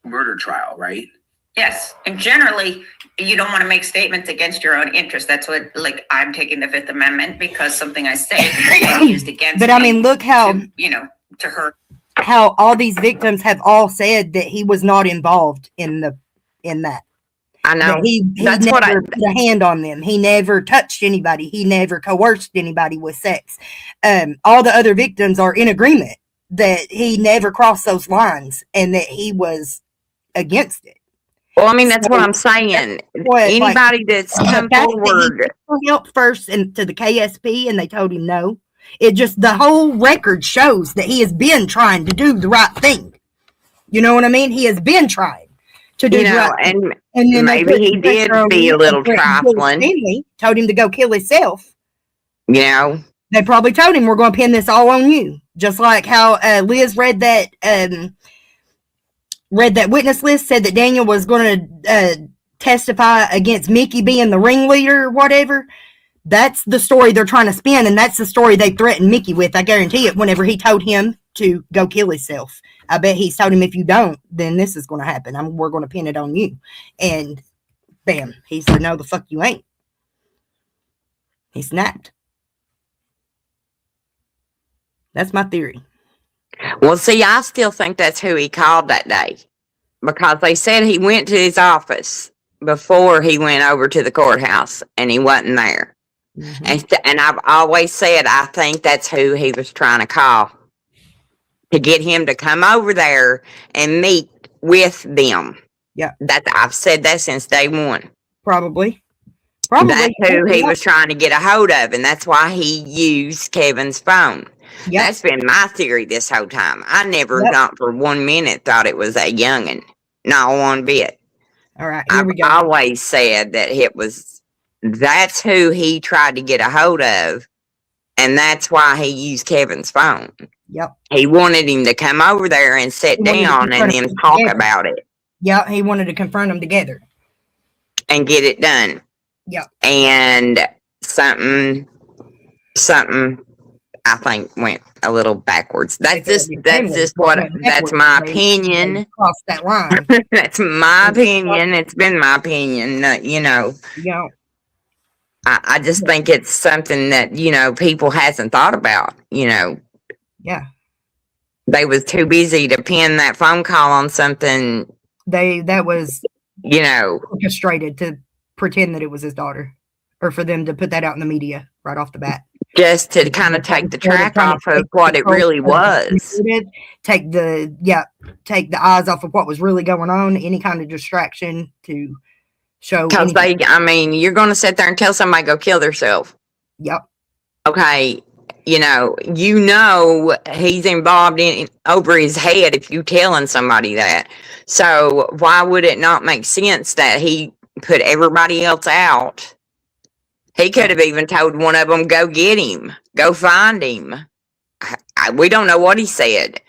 murder trial, right?" Yes, and generally, you don't want to make statements against your own interest. That's what, I'm taking the Fifth Amendment because something I say can be used against. But I mean, look how to hurt. How all these victims have all said that he was not involved in that. I know. That he That's never what I put a hand on them. He never touched anybody. He never coerced anybody with sex. All the other victims are in agreement that he never crossed those lines and that he was against it. Well, I mean, that's what I'm saying. Anybody that's come forward help first and to the KSP, and they told him no. It just, the whole record shows that he has been trying to do the right thing. You know what I mean? He has been trying to do the right thing. And then maybe he did be a little trifling. Told him to go kill himself. They probably told him, we're going to pin this all on you. Just like how Liz read that witness list, said that Daniel was going to testify against Mickey being the ringleader or whatever. That's the story they're trying to spin, and that's the story they threatened Mickey with. I guarantee it. Whenever he told him to go kill himself, I bet he's told him, if you don't, then this is going to happen. We're going to pin it on you. And bam, he said, no, the fuck you ain't. He snapped. That's my theory. Well, see, I still think that's who he called that day, because they said he went to his office before he went over to the courthouse and he wasn't there. Mm-hmm. And I've always said I think that's who he was trying to call, to get him to come over there and meet with them. Yeah, I've said that since day one. Probably. That's who he was trying to get a hold of, and that's why he used Kevin's phone. Yep. That's been my theory this whole time. I never, not for 1 minute, thought it was a youngin'. Not one bit. All right, here we go. I've always said that that's who he tried to get a hold of, and that's why he used Kevin's phone. Yep. He wanted him to come over there and sit down and then talk about it. Yeah, he wanted to confront them together. And get it done. Yep. And something I think went a little backwards. That's my opinion. Cross that line. That's my opinion. It's been my opinion. Yeah. I just think it's something that people hasn't thought about. Yeah. They was too busy to pin that phone call on something. That was orchestrated to pretend that it was his daughter, or for them to put that out in the media right off the bat. Just to kind of take the track off of what it really was. Take the eyes off of what was really going on, any kind of distraction to show. Because you're going to sit there and tell somebody go kill themselves. Yep. Okay. He's involved in over his head if you telling somebody that. So why would it not make sense that he put everybody else out? He could have even told one of them, go get him, go find him. We don't know what he said,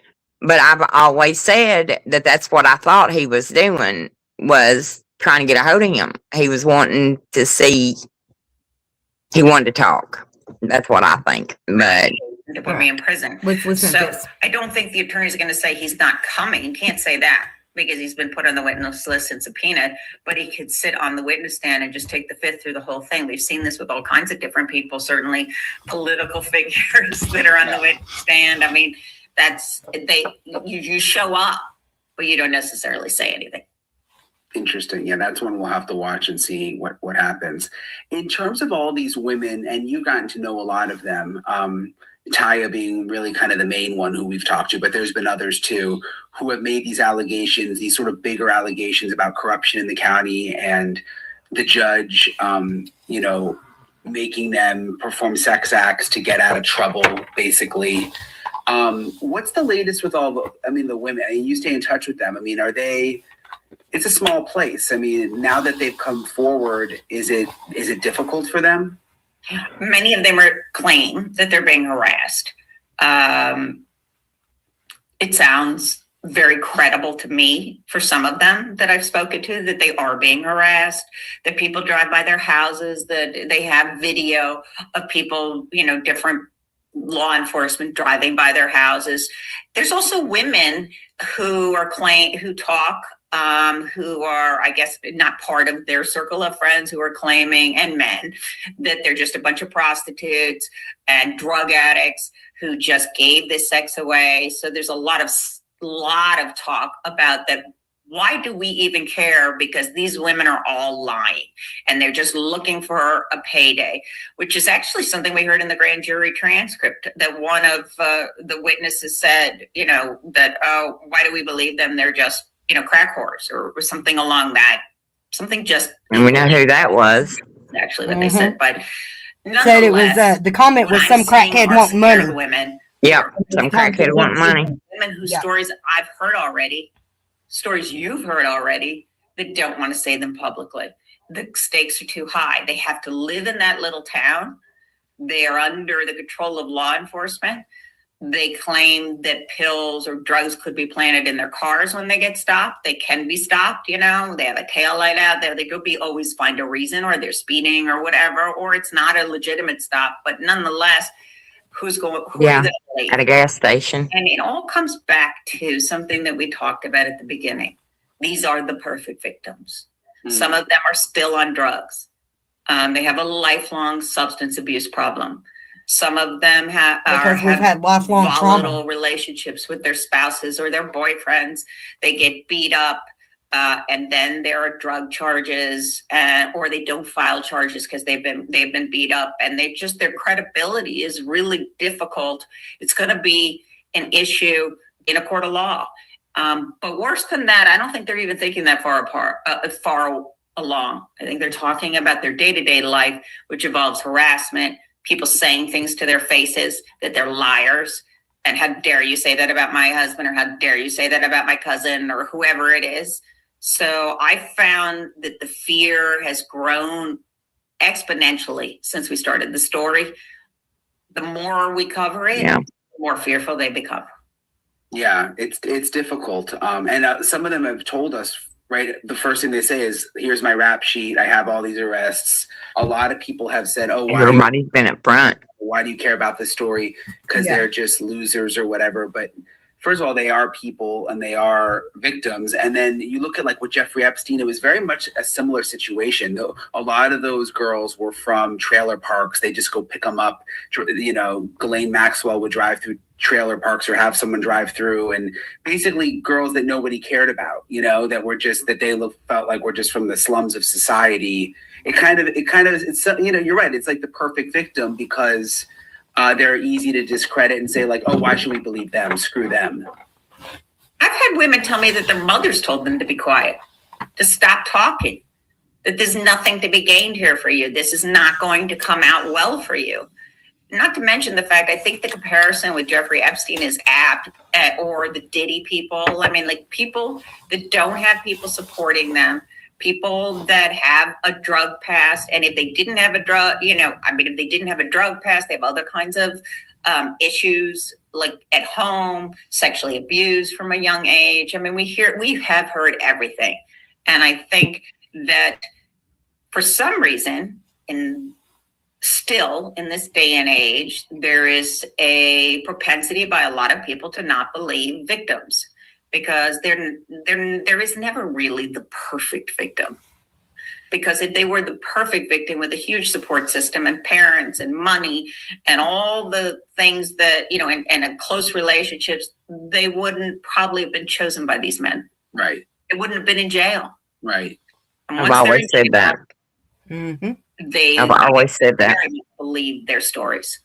but I've always said that that's what I thought he was doing, was trying to get a hold of him. He was wanting to see, he wanted to talk. That's what I think. But to put me in prison. So I don't think the attorney's going to say he's not coming. He can't say that, because he's been put on the witness list and subpoenaed, but he could sit on the witness stand and just take the fifth through the whole thing. We've seen this with all kinds of different people, certainly political figures that are on the witness stand. You show up, but you don't necessarily say anything. Interesting. Yeah, that's one we'll have to watch and see what happens. In terms of all these women, and you've gotten to know a lot of them, Taya being really kind of the main one who we've talked to, but there's been others too who have made these allegations, these sort of bigger allegations about corruption in the county, and the judge, making them perform sex acts to get out of trouble, basically. What's the latest with all the women? I mean, you stay in touch with them. I mean, it's a small place. I mean, now that they've come forward, is it difficult for them? Many of them claim that they're being harassed. It sounds very credible to me for some of them that I've spoken to, that they are being harassed, that people drive by their houses, that they have video of people, different law enforcement driving by their houses. There's also women who talk, who are, I guess, not part of their circle of friends, who are claiming, and men, that they're just a bunch of prostitutes and drug addicts who just gave this sex away. So there's a lot of talk about that. Why do we even care? Because these women are all lying and they're just looking for a payday, which is actually something we heard in the grand jury transcript, that one of the witnesses said, that, why do we believe them? They're just, crack whores or something along that. Something just. And we know who that was. Actually what they said, but said it was, the comment was some crackhead want money. Women. Yeah, some crackhead want money. Women whose stories I've heard already, stories you've heard already, that don't want to say them publicly. The stakes are too high. They have to live in that little town. They are under the control of law enforcement. They claim that pills or drugs could be planted in their cars when they get stopped. They can be stopped, they have a tail light out there. They could always find a reason, or they're speeding or whatever, or it's not a legitimate stop. But nonetheless, who are they at a gas station. And it all comes back to something that we talked about at the beginning. These are the perfect victims. Some of them are still on drugs. They have a lifelong substance abuse problem. Some of them have had lifelong volatile trauma relationships with their spouses or their boyfriends. They get beat up, and then there are drug charges, or they don't file charges because they've been beat up, and their credibility is really difficult. It's going to be an issue in a court of law. But worse than that, I don't think they're even thinking that far along. I think they're talking about their day-to-day life, which involves harassment, people saying things to their faces that they're liars. And how dare you say that about my husband, or how dare you say that about my cousin, or whoever it is. So I found that the fear has grown exponentially since we started the story. The more we cover it, the more fearful they become. Yeah, it's difficult. And some of them have told us, right, the first thing they say is, here's my rap sheet. I have all these arrests. A lot of people have said, everybody's been up front. Why do you care about this story? Because they're just losers or whatever. But first of all, they are people and they are victims. And then you look at with Jeffrey Epstein, it was very much a similar situation. Though a lot of those girls were from trailer parks. They just go pick them up. Ghislaine Maxwell would drive through trailer parks or have someone drive through, and basically girls that nobody cared about, that they felt like were just from the slums of society. It's you're right. It's like the perfect victim because they're easy to discredit and say why should we believe them? Screw them. I've had women tell me that their mothers told them to be quiet, to stop talking, that there's nothing to be gained here for you. This is not going to come out well for you. Not to mention the fact, I think the comparison with Jeffrey Epstein is apt, or the Diddy people. I mean, people that don't have people supporting them, people that have a drug past. And if they didn't have a drug, if they didn't have a drug past, they have other kinds of issues, like at home, sexually abused from a young age. I mean, we have heard everything. And I think that for some reason, still in this day and age, there is a propensity by a lot of people to not believe victims, because there is never really the perfect victim. Because if they were the perfect victim with a huge support system and parents and money and all the things that, and a close relationships, they wouldn't probably have been chosen by these men. Right. They wouldn't have been in jail. Right. And I've once they're always in said jail, that. they I've always said that. very much believe their stories.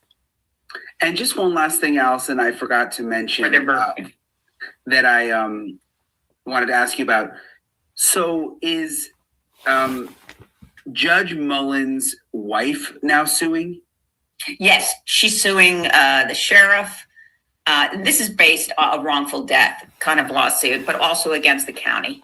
And just one last thing, Allison, I forgot to mention that I wanted to ask you about. So is Judge Mullen's wife now suing? Yes, she's suing the sheriff. This is based on a wrongful death kind of lawsuit, but also against the county.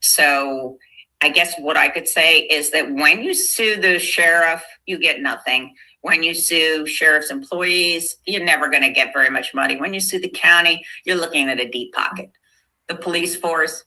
So I guess what I could say is that when you sue the sheriff, you get nothing. When you sue sheriff's employees, you're never going to get very much money. When you sue the county, you're looking at a deep pocket. The police force,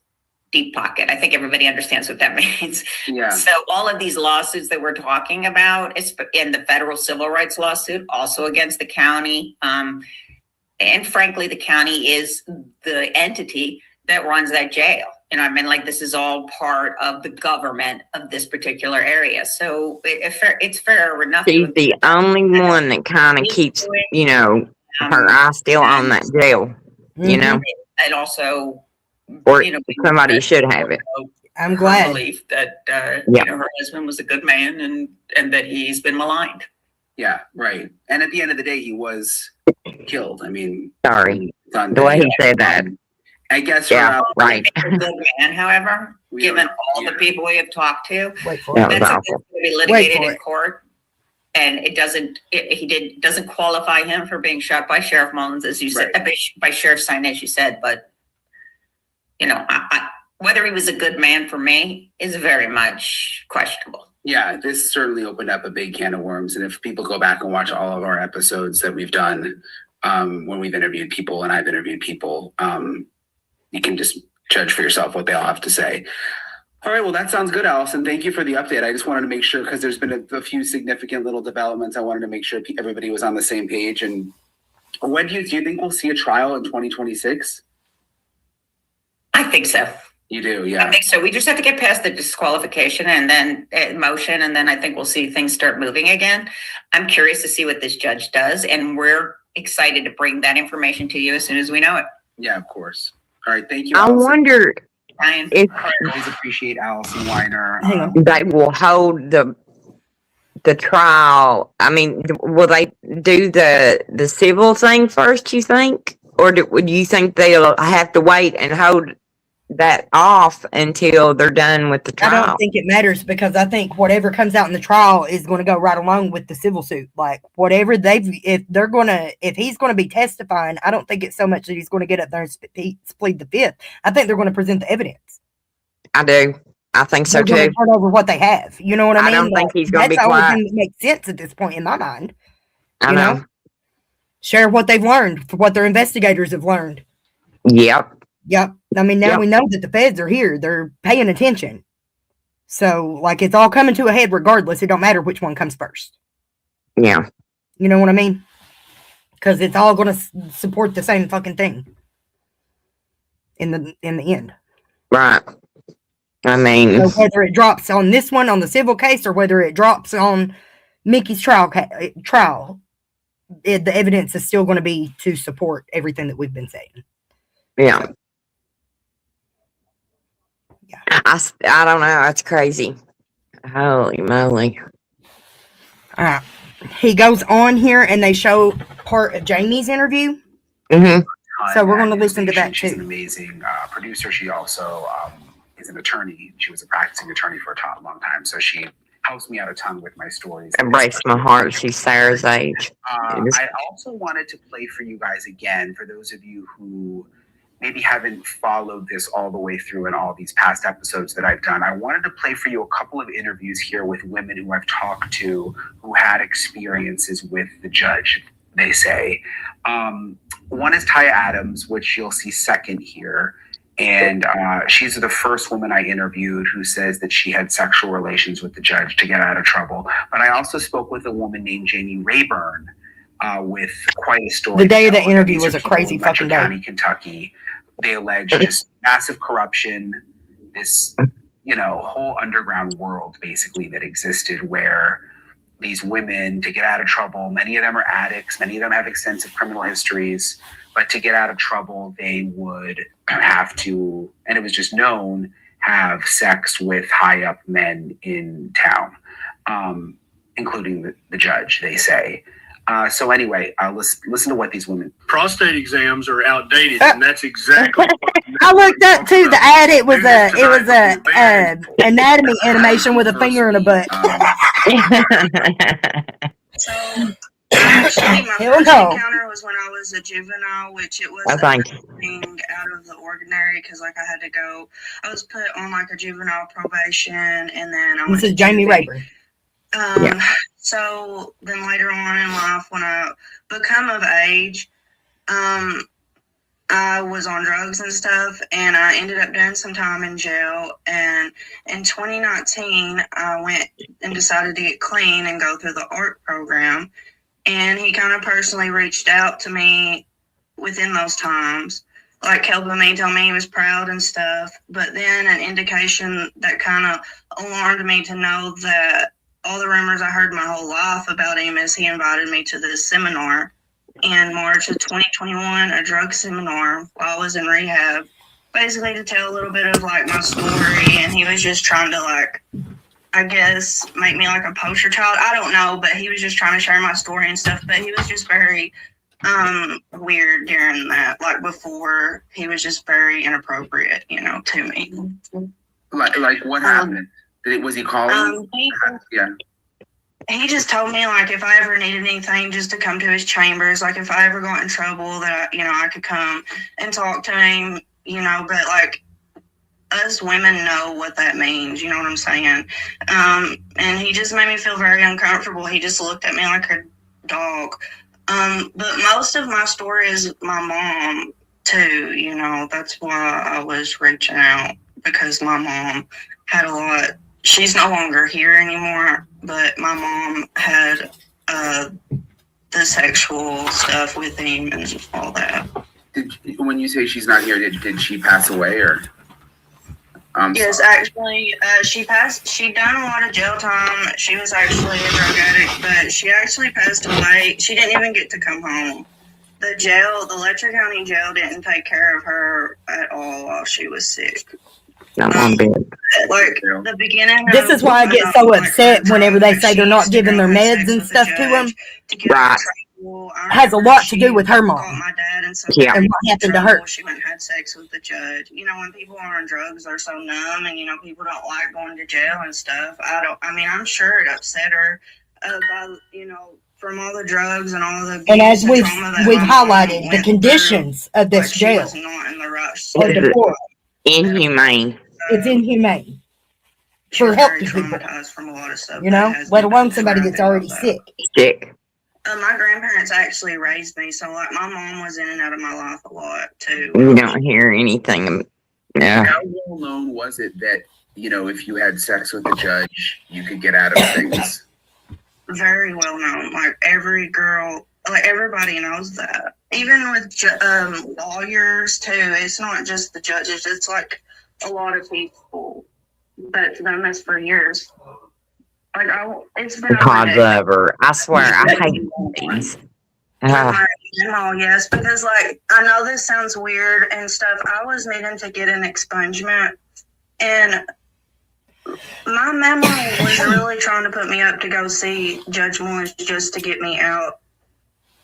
deep pocket. I think everybody understands what that means. Yeah. So all of these lawsuits that we're talking about, in the federal civil rights lawsuit, also against the county. And frankly, the county is the entity that runs that jail. You know, I mean, like, this is all part of the government of this particular area. So it's fair enough. She's the only one that kind of keeps, you know, her eye still on that jail, you know? And also, or you know, somebody should have it. I'm glad. Belief that Yeah. you know, her husband was a good man and that he's been maligned. Yeah, right. And at the end of the day, he was killed. I mean, Sorry, the way he said that. I guess. Yeah, right. A good man, however, given all the people we have talked to, Wait for That it. was that's awful. going to be litigated in court. And it doesn't qualify him for being shot by Sheriff Mullins, as you said, by Sheriff Stein, as you said. But you know, whether he was a good man for me is very much questionable. Yeah, this certainly opened up a big can of worms. And if people go back and watch all of our episodes that we've done, when we've interviewed people and I've interviewed people, you can just judge for yourself what they all have to say. All right, well, that sounds good, Allison. Thank you for the update. I just wanted to make sure, because there's been a few significant little developments. I wanted to make sure everybody was on the same page. And when do you think we'll see a trial in 2026? I think so. You do, yeah. I think so. We just have to get past the disqualification and then motion, and then I think we'll see things start moving again. I'm curious to see what this judge does, and we're excited to bring that information to you as soon as we know it. Yeah, of course. All right, thank you, I Allison. wonder Ryan. if I always appreciate Allison Weiner. they will hold the trial. I mean, will they do the civil thing first, you think? Or would you think they'll have to wait and hold that off until they're done with the I trial? don't think it matters, because I think whatever comes out in the trial is going to go right along with the civil suit. Like, whatever if he's going to be testifying, I don't think it's so much that he's going to get up there and plead the fifth. I think they're going to present the evidence. I do. I think so They're going too. to turn over what they have. You know what I mean? I don't think he's going to be That's the only quiet. thing that makes sense at this point in my mind. I You know. Share what they've learned, for what their investigators have learned. Yep. Yep. I mean, now Yep. we know that the feds are here. They're paying attention. So, like, it's all coming to a head regardless. It don't matter which one comes first. Yeah. You know what I mean? Because it's all going to support the same fucking thing in the end. Right. I mean, So whether it drops on this one, on the civil case, or whether it drops on Mickey's trial, the evidence is still going to be to support everything that we've been saying. yeah. I don't know. That's crazy. Holy moly. All right. He goes on here and they show part of Jamie's interview. Mm-hmm. So we're going to listen to that She's an too. amazing producer. She also is an attorney. She was a practicing attorney for a long time. So she helps me out a ton with my stories. It breaks my heart. She's Sarah's age. I also wanted to play for you guys again, for those of you who maybe haven't followed this all the way through in all these past episodes that I've done. I wanted to play for you a couple of interviews here with women who I've talked to who had experiences with the judge, they say. One is Ty Adams, which you'll see second here. And she's the first woman I interviewed who says that she had sexual relations with the judge to get out of trouble. But I also spoke with a woman named Jamie Rayburn with quite a story. The day of the interview These was are a people crazy in Metro fucking day. County, Kentucky. They allege just massive corruption, this, whole underground world basically that existed where these women, to get out of trouble, many of them are addicts, many of them have extensive criminal histories, but to get out of trouble, they would have to, and it was just known, have sex with high up men in town, including the judge, they say. So anyway, listen to what these women. Prostate exams are outdated, and that's exactly what I looked up too the ad. It was a anatomy animation with a finger in a butt. So actually, my Hell first no. encounter was when I was a juvenile, which it was Oh, thank you. nothing out of the ordinary because, like, I had to go. I was put on like a juvenile probation, and then I went This is to Jamie juvie. Rayburn. So then later on in life, when I become of age, I was on drugs and stuff, and I ended up doing some time in jail. And in 2019, I went and decided to get clean and go through the ART program. And he kind of personally reached out to me within those times, like helping me, telling me he was proud and stuff. But then an indication that kind of alarmed me to know that all the rumors I heard my whole life about him is he invited me to this seminar in March of 2021, a drug seminar while I was in rehab, basically to tell a little bit of like my story. And he was just trying to, like, I guess, make me like a poster child. I don't know, but he was just trying to share my story and stuff. But he was just very weird during that. Like before, he was just very inappropriate, to me. Like what happened? Was he calling? Yeah. He just told me, like, if I ever needed anything, just to come to his chambers. Like, if I ever got in trouble, that, I could come and talk to him, But, like, us women know what that means. You know what I'm saying? And he just made me feel very uncomfortable. He just looked at me like a dog. But most of my story is my mom, too. That's why I was reaching out, because my mom had a lot. She's no longer here anymore, but my mom had the sexual stuff with him and all that. When you say she's not here, did she pass away or? Yes, actually, she passed. She done a lot of jail time. She was actually a drug addict, but she actually passed away. She didn't even get to come home. The Letcher County Jail didn't take care of her at all while she was sick. Not one bit. Like the beginning. This is why I get so upset whenever they say they're not giving their meds and stuff to them. Right. Has a lot to do with her mom. Yeah. And what happened to her. She went and had sex with the judge. When people are on drugs, they're so numb, and people don't like going to jail and stuff. I'm sure it upset her about, from all the drugs and all the. And as we've highlighted, the conditions of this jail are deplorable. Inhumane. It's inhumane for healthy people. From a lot of stuff, let alone somebody that's already sick. Sick. My grandparents actually raised me, so like my mom was in and out of my life a lot too. You don't hear anything. Yeah. How well known was it that if you had sex with the judge, you could get out of things? Very well known. Like every girl, like everybody knows that. Even with lawyers too. It's not just the judges. It's like a lot of people that's done this for years. Like it's been. God love her. I swear, I hate these. Yes, because like I know this sounds weird and stuff. I was needing to get an expungement, and my mama was really trying to put me up to go see Judge Morris just to get me out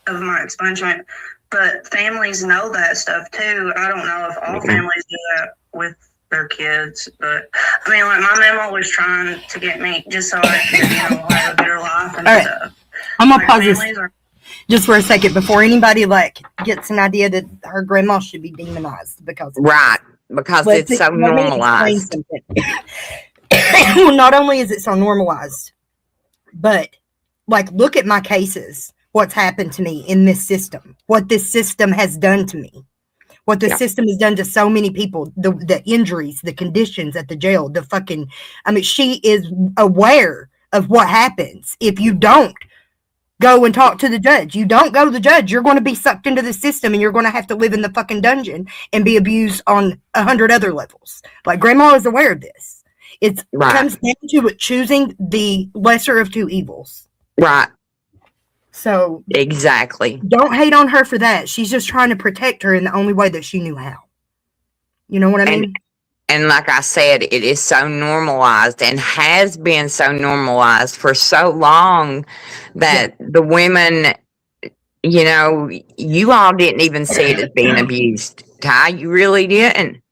of my expungement. But families know that stuff too. I don't know if all families do that with their kids, but like my mama was trying to get me just so I could, have a better life and stuff. I'm gonna pause this just for a second before anybody gets an idea that her grandma should be demonized because it's so normalized. Well, not only is it so normalized, but look at my cases. What's happened to me in this system? What this system has done to me? What the system has done to so many people, the injuries, the conditions at the jail, she is aware of what happens if you don't go and talk to the judge. You don't go to the judge, you're going to be sucked into the system and you're going to have to live in the fucking dungeon and be abused on 100 other levels. Like grandma is aware of this. It comes down to choosing the lesser of two evils. Right. So exactly. Don't hate on her for that. She's just trying to protect her in the only way that she knew how. You know what I mean? And like I said, it is so normalized and has been so normalized for so long that the women, you know, you all didn't even see it as being abused. Ty, you really didn't.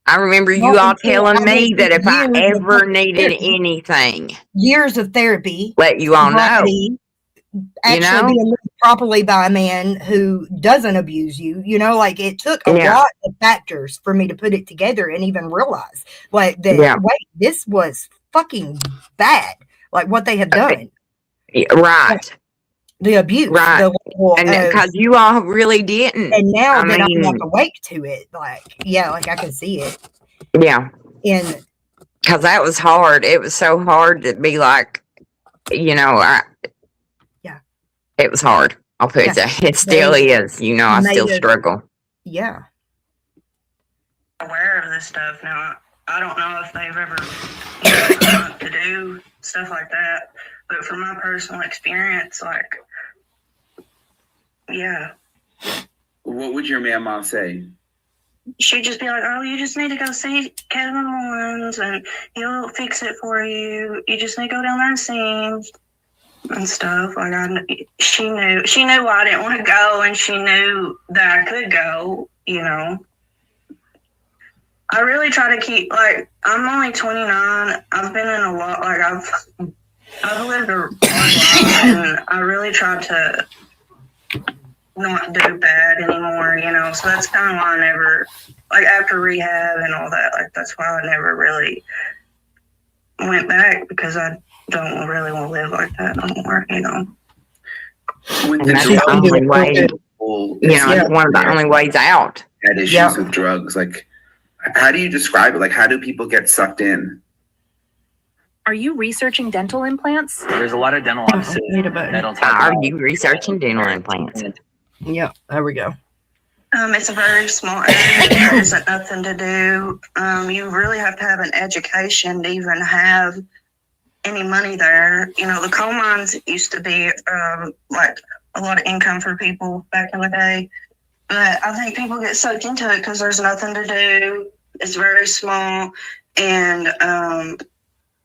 I remember you Not all until telling I went me through that if I years of ever needed therapy, anything, years of therapy, let you all know. sobriety, You actually know? being lived properly by a man who doesn't abuse you, you know, like it took a Yeah. lot of factors for me to put it together and even realize like that, Yeah. wait, this was fucking bad. Like what they have done. Right. The abuse, Right. the level And of, because you all really didn't. and now I that I'm like mean, awake to it, like, yeah, like I can see it. yeah. And Because that was hard. It was so hard to be like, you know, yeah, it was hard. I'll put it that. It still is. You know, I still struggle. Yeah. Aware of this stuff now. I don't know if they've ever learned to do stuff like that, but from my personal experience, like, yeah, What would your mom say? she'd just be like, "Oh, you just need to go see Kevin Mullins, and he'll fix it for you. You just need to go down there and see him and stuff." Like, she knew why I didn't want to go, and she knew that I could go. You know. I really try to keep, like, I'm only 29. I've been in a lot, like, I've lived a hard life, and I really try to not do bad anymore, you know, so that's kind of why I never, like, after rehab and all that, like, that's why I never really went back, because I don't really want to live like that no more, you know. And that's the only way, you know, it's one of the only ways out. Had issues with drugs, like, how do you describe it? Like, how do people get sucked in? Are you researching dental implants? There's a lot of dental offices that don't talk Are about you researching dental implants? Yeah, there we go. It's a very small area. There isn't nothing to do. You really have to have an education to even have any money there. You know, the coal mines used to be like a lot of income for people back in the day. But I think people get sucked into it because there's nothing to do. It's very small, and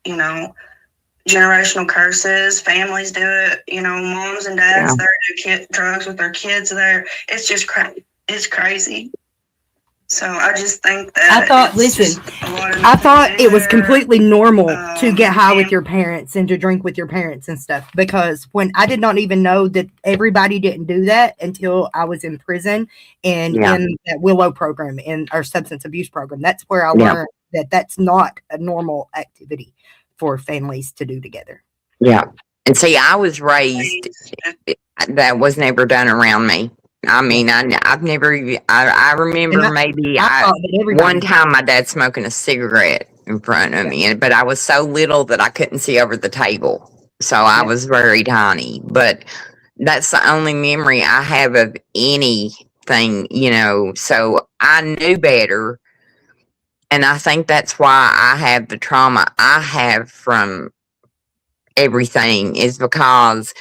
you know, generational curses. Families do it. You know, moms and dads there do drugs with their kids there. It's just crazy. It's crazy. So I just think that I thought, listen, I thought it was completely normal to get high with your parents and to drink with your parents and stuff, because when I did not even know that everybody didn't do that until I was in prison and in that Willow program, in our substance abuse program. That's where I learned that that's not a normal activity for families to do together. Yeah. And see, I was raised, that was never done around me. I mean, I've never, I remember one time my dad smoking a cigarette in front of me, but I was so little that I couldn't see over the table. So I was very tiny, but that's the only memory I have of anything, you know, so I knew better. And I think that's why I have the trauma I have from everything, is because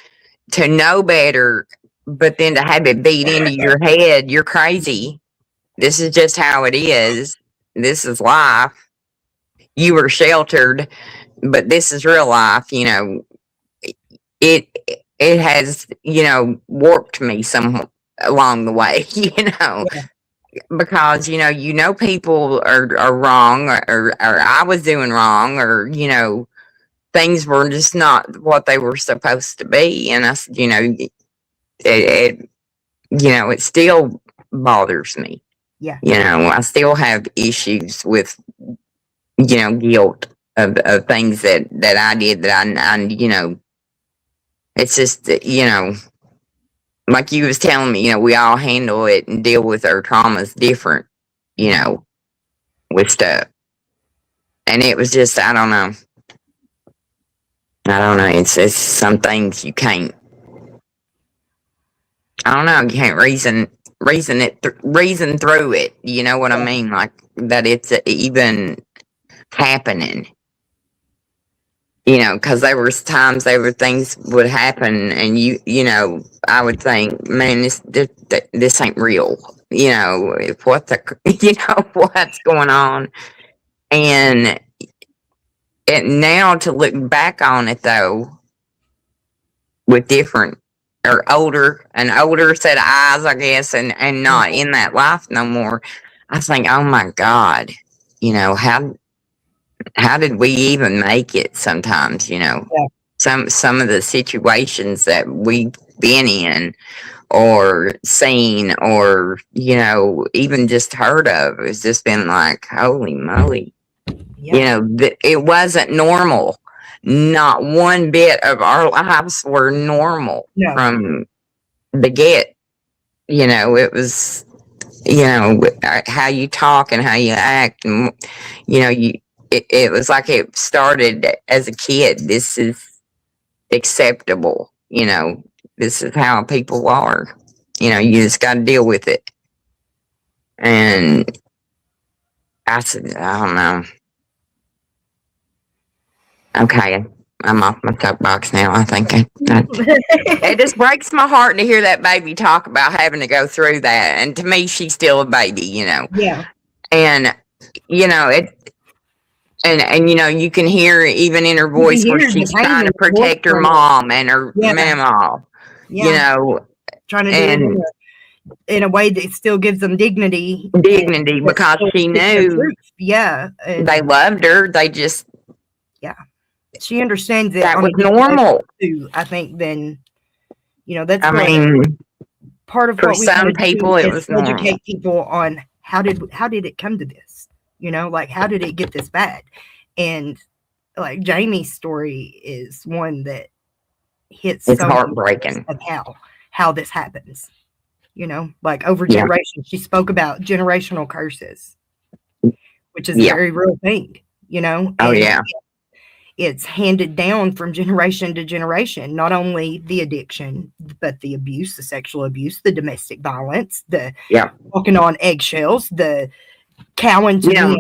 to know better, but then to have it beat into your head, you're crazy. This is just how it is. This is life. You were sheltered, but this is real life. You know, it has, you know, warped me some along the way, you know, because, you know, people are wrong, or I was doing wrong, or, you know, things were just not what they were supposed to be. And I, you know, it you know, it still bothers me. Yeah. You know, I still have issues with, you know, guilt of things that I did that I, you know, it's just, you know, like you was telling me, you know, we all handle it and deal with our traumas different, you know, with stuff. And it was just, I don't know. It's some things you can't, I don't know, you can't reason through it. You know what I mean? Like that it's even happening. You know, because there was times things would happen, and you know, I would think, man, this ain't real. You know, what the, you know, what's going on? And now to look back on it though, with different or an older set of eyes, I guess, and not in that life no more, I think, oh my God, how did we even make it sometimes, some of the situations that we've been in or seen or, even just heard of. It's just been like, holy moly. It wasn't normal. Not one bit of our lives were normal from the get. It was, how you talk and how you act. And, it was like it started as a kid. This is acceptable. This is how people are. You just got to deal with it. And I said, I don't know. Okay, I'm off my soapbox now. I think it just breaks my heart to hear that baby talk about having to go through that. And to me, she's still a baby, Yeah. And you can hear even in her voice where she's trying to protect her mom and her mama. Trying to do it in a way that still gives them dignity. Because she knew. Yeah. They loved her. They just. Yeah. She understands it. That was normal. Too, I think then, that's part of for what we some people it was educate normal. People on how did it come to this? Like how did it get this bad? And like Jamie's story is one that hits. It's heartbreaking of how this happens. Like over generations. She spoke about generational curses, which is a very real thing. Oh yeah. It's handed down from generation to generation, not only the addiction, but the abuse, the sexual abuse, the domestic violence, the walking on eggshells, the cowing to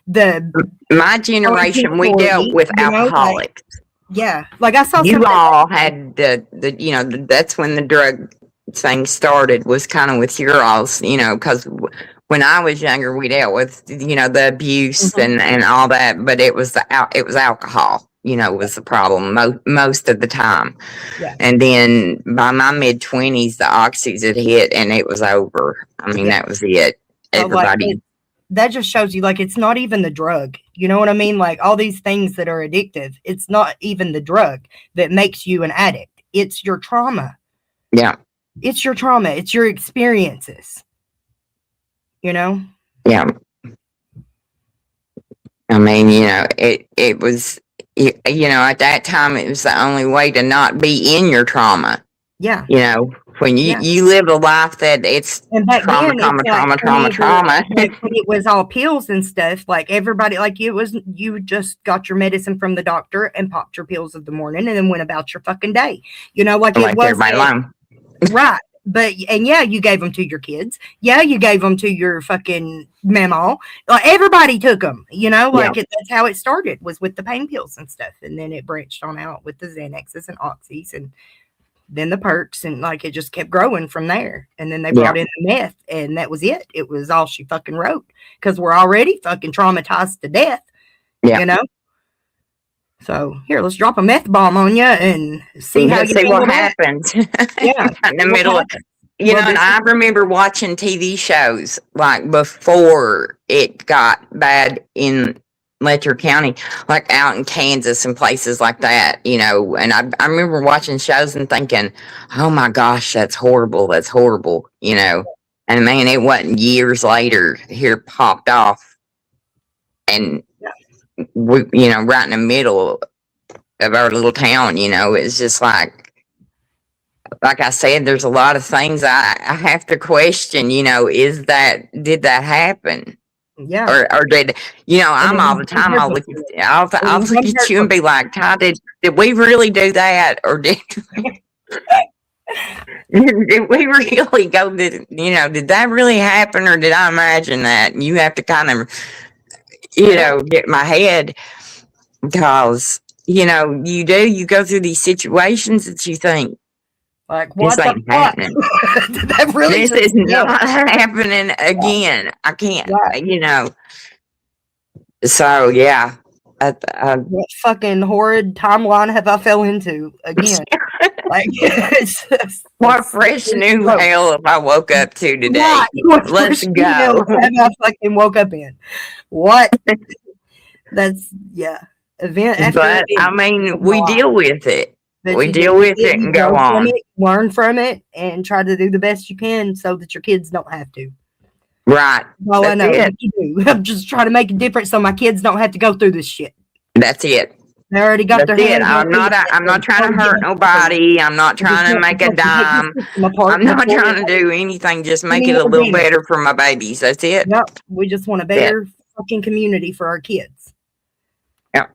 men, my generation, we dealt with alcoholics. Like I saw you all had the that's when the drug thing started, was kind of with your alls, because when I was younger, we dealt with, the abuse and all that, but it was alcohol, was the problem most of the time. Yeah. And then by my mid 20s, the oxys had hit and it was over. I mean, that was it. Everybody. That just shows you, like, it's not even the drug. You know what I mean? Like all these things that are addictive, it's not even the drug that makes you an addict. It's your trauma. Yeah. It's your trauma. It's your experiences. Yeah. I mean, it was, at that time, it was the only way to not be in your trauma. Yeah. When you live a life that it's trauma. Like when it was all pills and stuff, like everybody, like you just got your medicine from the doctor and popped your pills of the morning and then went about your fucking day. Like it was right. But you gave them to your kids. Yeah, you gave them to your fucking mama. Like everybody took them. That's how it started, was with the pain pills and stuff, and then it branched on out with the Xanaxes and Oxys, and then the perks, and like it just kept growing from there. And then they brought in the meth, and that was it. It was all she fucking wrote, because we're already fucking traumatized to death. So here, let's drop a meth bomb on you and see what happens. Yeah, in the middle of, and I remember watching TV shows like before it got bad in Letcher County, like out in Kansas and places like that. And I remember watching shows and thinking, oh my gosh, that's horrible. That's horrible. And man, it wasn't years later, here popped off, and we, right in the middle of our little town, it's just like I said, there's a lot of things I have to question, did that happen? Yeah. Or did, I'm all the time, I'll look at you and be like, Ty, did we really do that? Or did we really go, did that really happen? Or did I imagine that? And you have to kind of, get my head, because you go through these situations that you think, like, what this ain't happening. This is not happening again. I can't, So yeah, what fucking horrid timeline have I fell into again? Like, what fresh new gross. hell have I woke up to today? Right. What Let's fresh new hell go. have I fucking woke up in? What? That's event after But I event. mean, we deal with it. But We you deal do with it you and go grow from on. it, learn from it, and try to do the best you can so that your kids don't have to. Right. Well, I That's know it. you do. I'm just trying to make a difference so my kids don't have to go through this shit. That's it. They already got That's their it. hands. I'm not trying to hurt nobody. I'm not trying to make a dime. I'm not trying to do anything. Just make it a little better for my babies. That's it. Yep. We just want a better fucking community for our kids. Yep.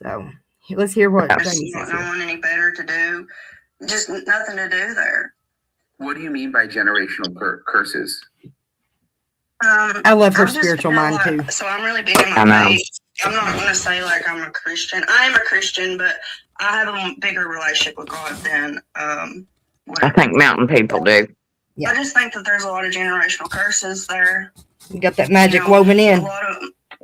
So let's hear what I Jamie says. don't want any better to do. Just nothing to do there. What do you mean by generational curses? I love her spiritual mind too. So I'm really big in my faith. I'm not going to say like I'm a Christian. I am a Christian, but I have a bigger relationship with God than I think mountain people do. Yeah. I just think that there's a lot of generational curses there. You got that magic woven in. A lot of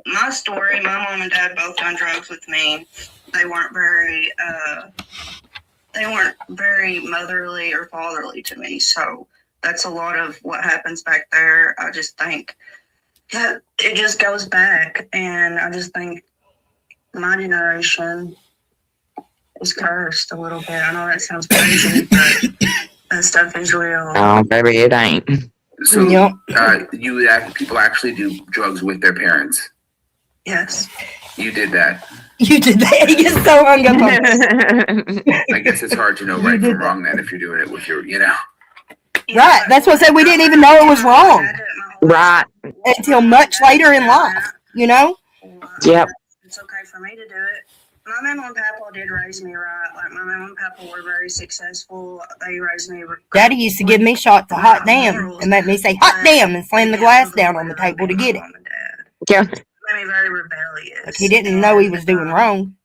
my story, my mom and dad both done drugs with me. They weren't very motherly or fatherly to me. So that's a lot of what happens back there. I just think it just goes back, and I just think my generation is cursed a little bit. I know that sounds crazy, but that stuff is real. Oh, baby, it ain't. So, people actually do drugs with their parents. Yes. You did that. You did that. He gets so hung up on I guess it's hard to know right from wrong then if you're doing it with your, Right. That's what I said. We didn't even know it was wrong. Right. Until much later in life, Yep. It's okay for me to do it. My mama and papa did raise me right. Like, my mama and papa were very successful. They raised me. Daddy used to give me shots of hot damn and make me say hot damn and slam the glass down on the table to get it. Yeah. Made me very rebellious. Like he didn't know he was doing wrong.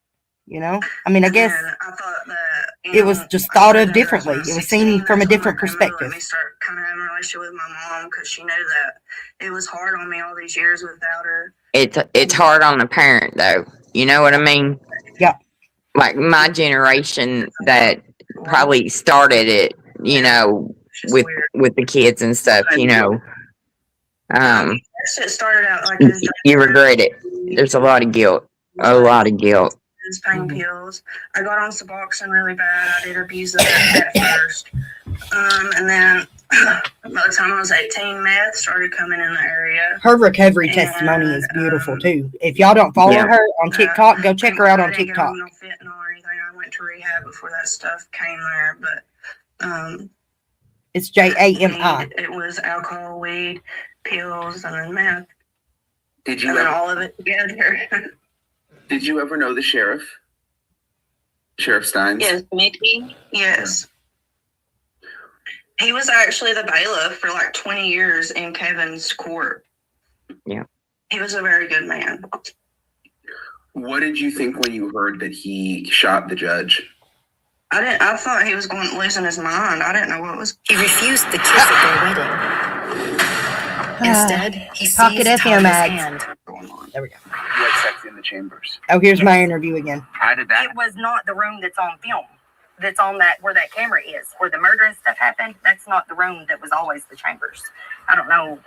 I mean, I guess I thought that it was just thought of differently. It was seen from a different perspective. Let me start kind of having a relationship with my mom because she knew that it was hard on me all these years without her. It's hard on the parent though. You know what I mean? Yeah. Like my generation that probably started it, with the kids and stuff, It started out like this. You regret it. There's a lot of guilt. A lot of guilt. Pain pills. I got on Suboxone really bad. I did abuse that at first. And then by the time I was 18, meth started coming in the area. Her recovery testimony is beautiful too. If y'all don't follow her on TikTok, go check her out on TikTok. I didn't get on no fentanyl or anything. I went to rehab before that stuff came there, but it's JAMI. It was alcohol, weed, pills, and then meth. Did you and ever, then all of it together? Did you ever know the sheriff? Sheriff Steins? Yes, Mickey. Yes. He was actually the bailiff for like 20 years in Kevin's court. Yeah. He was a very good man. What did you think when you heard that he shot the judge? I thought he was losing his mind. I didn't know what was. He refused the kiss at their wedding. Instead, he seized Tyler's hand. There we go. You had sex in the chambers. Oh, here's my interview again. How did that? It was not the room that's on film. That's on where that camera is, where the murder and stuff happened. That's not the room that was always the chambers. I don't know.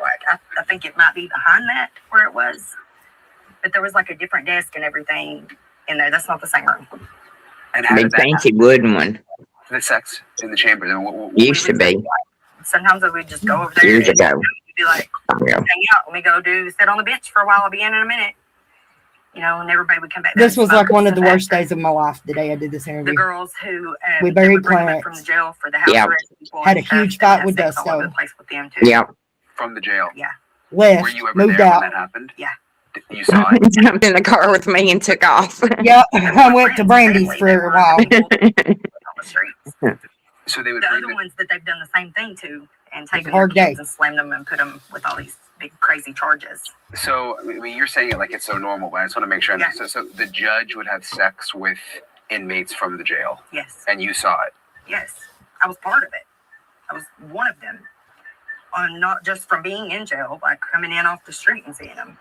I think it might be behind that where it was, but there was like a different desk and everything in there. That's not the same room. And how Big did that fancy wooden one. The sex in the chambers. Used to be. Sometimes we would just go over there. Years ago. We'd be like, hang out. Let me go sit on the bench for a while. I'll be in a minute. And everybody would come back. This was like one of the worst days of my life. The day I did this interview. The girls who we buried Clarence from the jail for the house arrest people had a huge fight with us. So with them too. Yeah. From the jail. Yeah. Left. Were you ever moved there out. when that happened? Yeah. You saw it. Jumped in the car with me and took off. Yep. I went to Brandy's for a while. So they would the bring other ones that they've done the same thing to and taken their hard kids day. and slammed them and put them with all these big crazy charges. So, I mean, you're saying it like it's so normal, but I just want to make sure. Yeah. So the judge would have sex with inmates from the jail. Yes. And you saw it. Yes. I was part of it. I was one of them. Not just from being in jail, like coming in off the street and seeing them.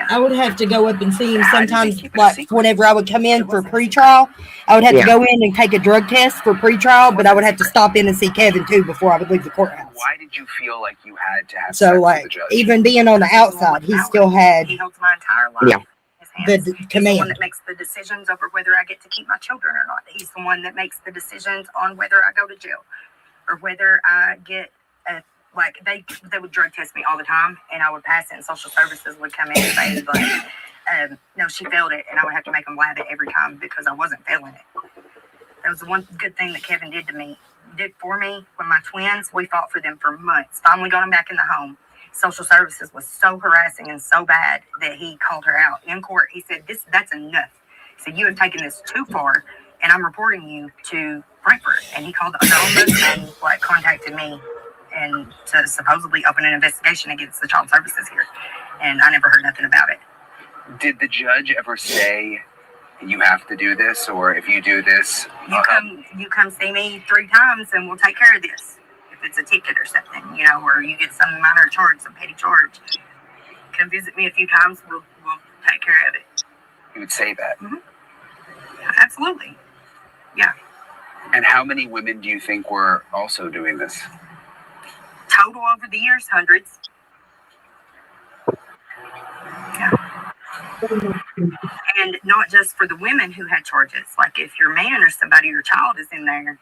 I would have to go up and see him sometimes, like whenever I would come in for pretrial. I would have to go in and take a drug test for pretrial, but I would have to stop in and see Kevin too before I would leave the courthouse. Why did you feel like you had to have So, sex with the like, judge? even being on the outside, he still had He holds my entire life. the He's the one command. that makes the decisions over whether I get to keep my children or not. He's the one that makes the decisions on whether I go to jail or whether I get like they would drug test me all the time, and I would pass it, and social services would come in and say like, no, she failed it, and I would have to make them lab it every time because I wasn't failing it. That was the one good thing that Kevin did for me when my twins. We fought for them for months. Finally got them back in the home. Social services was so harassing and so bad that he called her out in court. He said, that's enough. He said, you have taken this too far, and I'm reporting you to Frankfurt. And he called the ombudsman and like contacted me and to supposedly open an investigation against the child services here. And I never heard nothing about it. Did the judge ever say you have to do this, or if you do this, you come see me 3 times and we'll take care of this? If it's a ticket or something, you know, or you get some minor charge, some petty charge, come visit me a few times. We'll take care of it. you would say that? Mm-hmm. Absolutely. Yeah. And how many women do you think were also doing this? Total over the years, hundreds. Yeah. And not just for the women who had charges. Like if your man or somebody, your child is in there,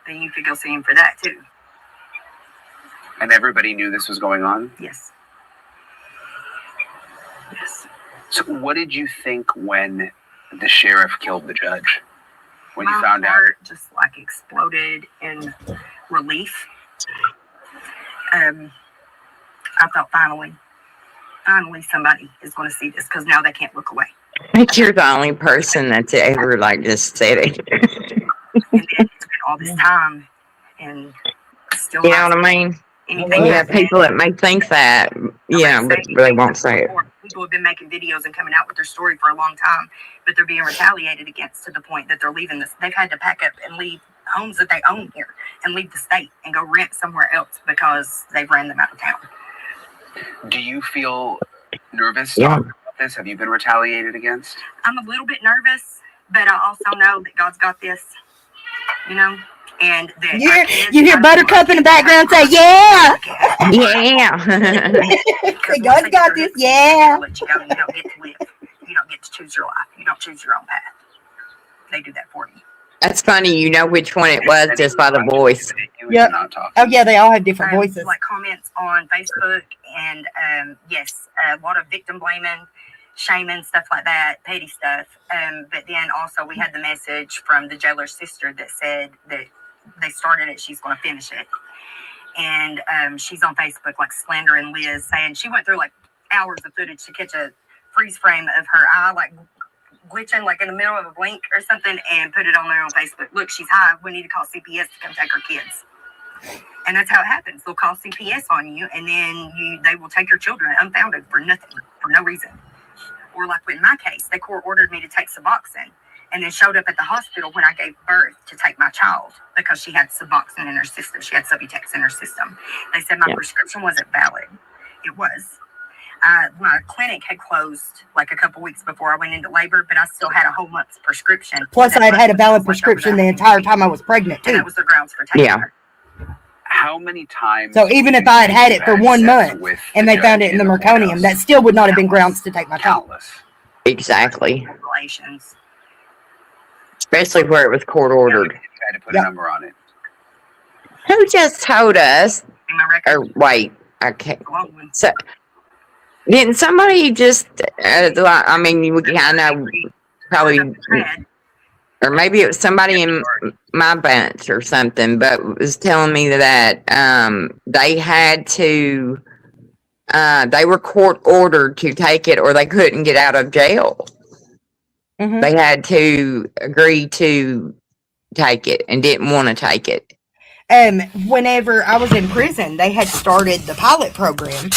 then you could go see him for that too. And everybody knew this was going on? Yes. Yes. So what did you think when the sheriff killed the judge? When you My found out? heart just like exploded in relief. I thought finally somebody is going to see this because now they can't look away. I think you're the only person that's ever like just said it. And then it's been all this time and still. You know what I mean? Yeah, people that may think that, yeah, but they won't say it. People have been making videos and coming out with their story for a long time, but they're being retaliated against to the point that they're leaving this. They've had to pack up and leave homes that they own here and leave the state and go rent somewhere else because they've ran them out of town. Do you feel nervous talking about this? Have you been retaliated against? I'm a little bit nervous, but I also know that God's got this, you know, and that you hear Buttercup in the background say, yeah. God's got this, yeah. Let you go. You don't get to live. You don't get to choose your life. You don't choose your own path. They do that for you. That's funny. You know which one it was just by the voice. Yep. Oh, yeah, they all have different voices. Like comments on Facebook and, yes, a lot of victim blaming, shaming, stuff like that, petty stuff. But then also we had the message from the jailer's sister that said that they started it, she's going to finish it. And she's on Facebook, like slandering Liz, saying she went through like hours of footage to catch a freeze frame of her eye, like glitching like in the middle of a blink or something, and put it on there on Facebook. Look, she's high. We need to call CPS to come take her kids. And that's how it happens. They'll call CPS on you, and then they will take your children unfounded for nothing, for no reason. Or like in my case, they court ordered me to take Suboxone, and then showed up at the hospital when I gave birth to take my child because she had Suboxone in her system. She had Subutex in her system. They said my prescription wasn't valid. It was. My clinic had closed like a couple weeks before I went into labor, but I still had a whole month's prescription. Plus, I had a valid prescription the entire time I was pregnant, too. And that was the grounds for taking her. How many times? So even if I had had it for 1 month and they found it in the meconium, that still would not have been grounds to take my child. Exactly. Relations. Especially where it was court ordered. You had to put a number on it. Who just told us? Or wait, okay. So didn't somebody just? I mean, I know probably, or maybe it was somebody in my bunch or something, but was telling me that they had to. They were court ordered to take it, or they couldn't get out of jail. Mm-hmm. They had to agree to take it and didn't want to take it. Whenever I was in prison, they had started the pilot program,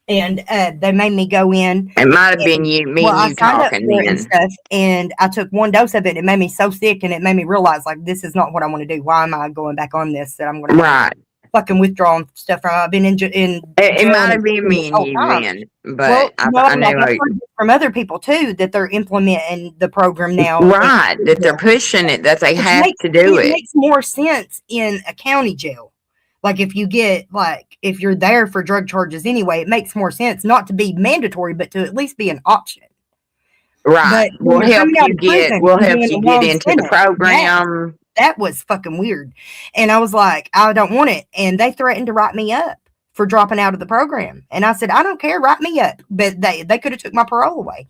and they made me go in. It might have been you, me and you talking then. And stuff, and I took 1 dose of it. It made me so sick, and it made me realize, like, this is not what I want to do. Why am I going back on this? That I'm going to. Right. fucking withdrawing stuff from. I've been in It jail might have been this me and whole you time. then, Well, but no, I like, know, I've heard from other people too that they're implementing the program now. right, that they're pushing it, that they Which have makes, to do it it. makes more sense in a county jail. Like if you get if you're there for drug charges anyway, it makes more sense not to be mandatory, but to at least be an option. Right. But when We'll you're help coming out you of get prison we'll and help doing you a get long into the sentence, program. that was fucking weird. And I was like, I don't want it. And they threatened to write me up for dropping out of the program. And I said, I don't care, write me up. But they could have took my parole away.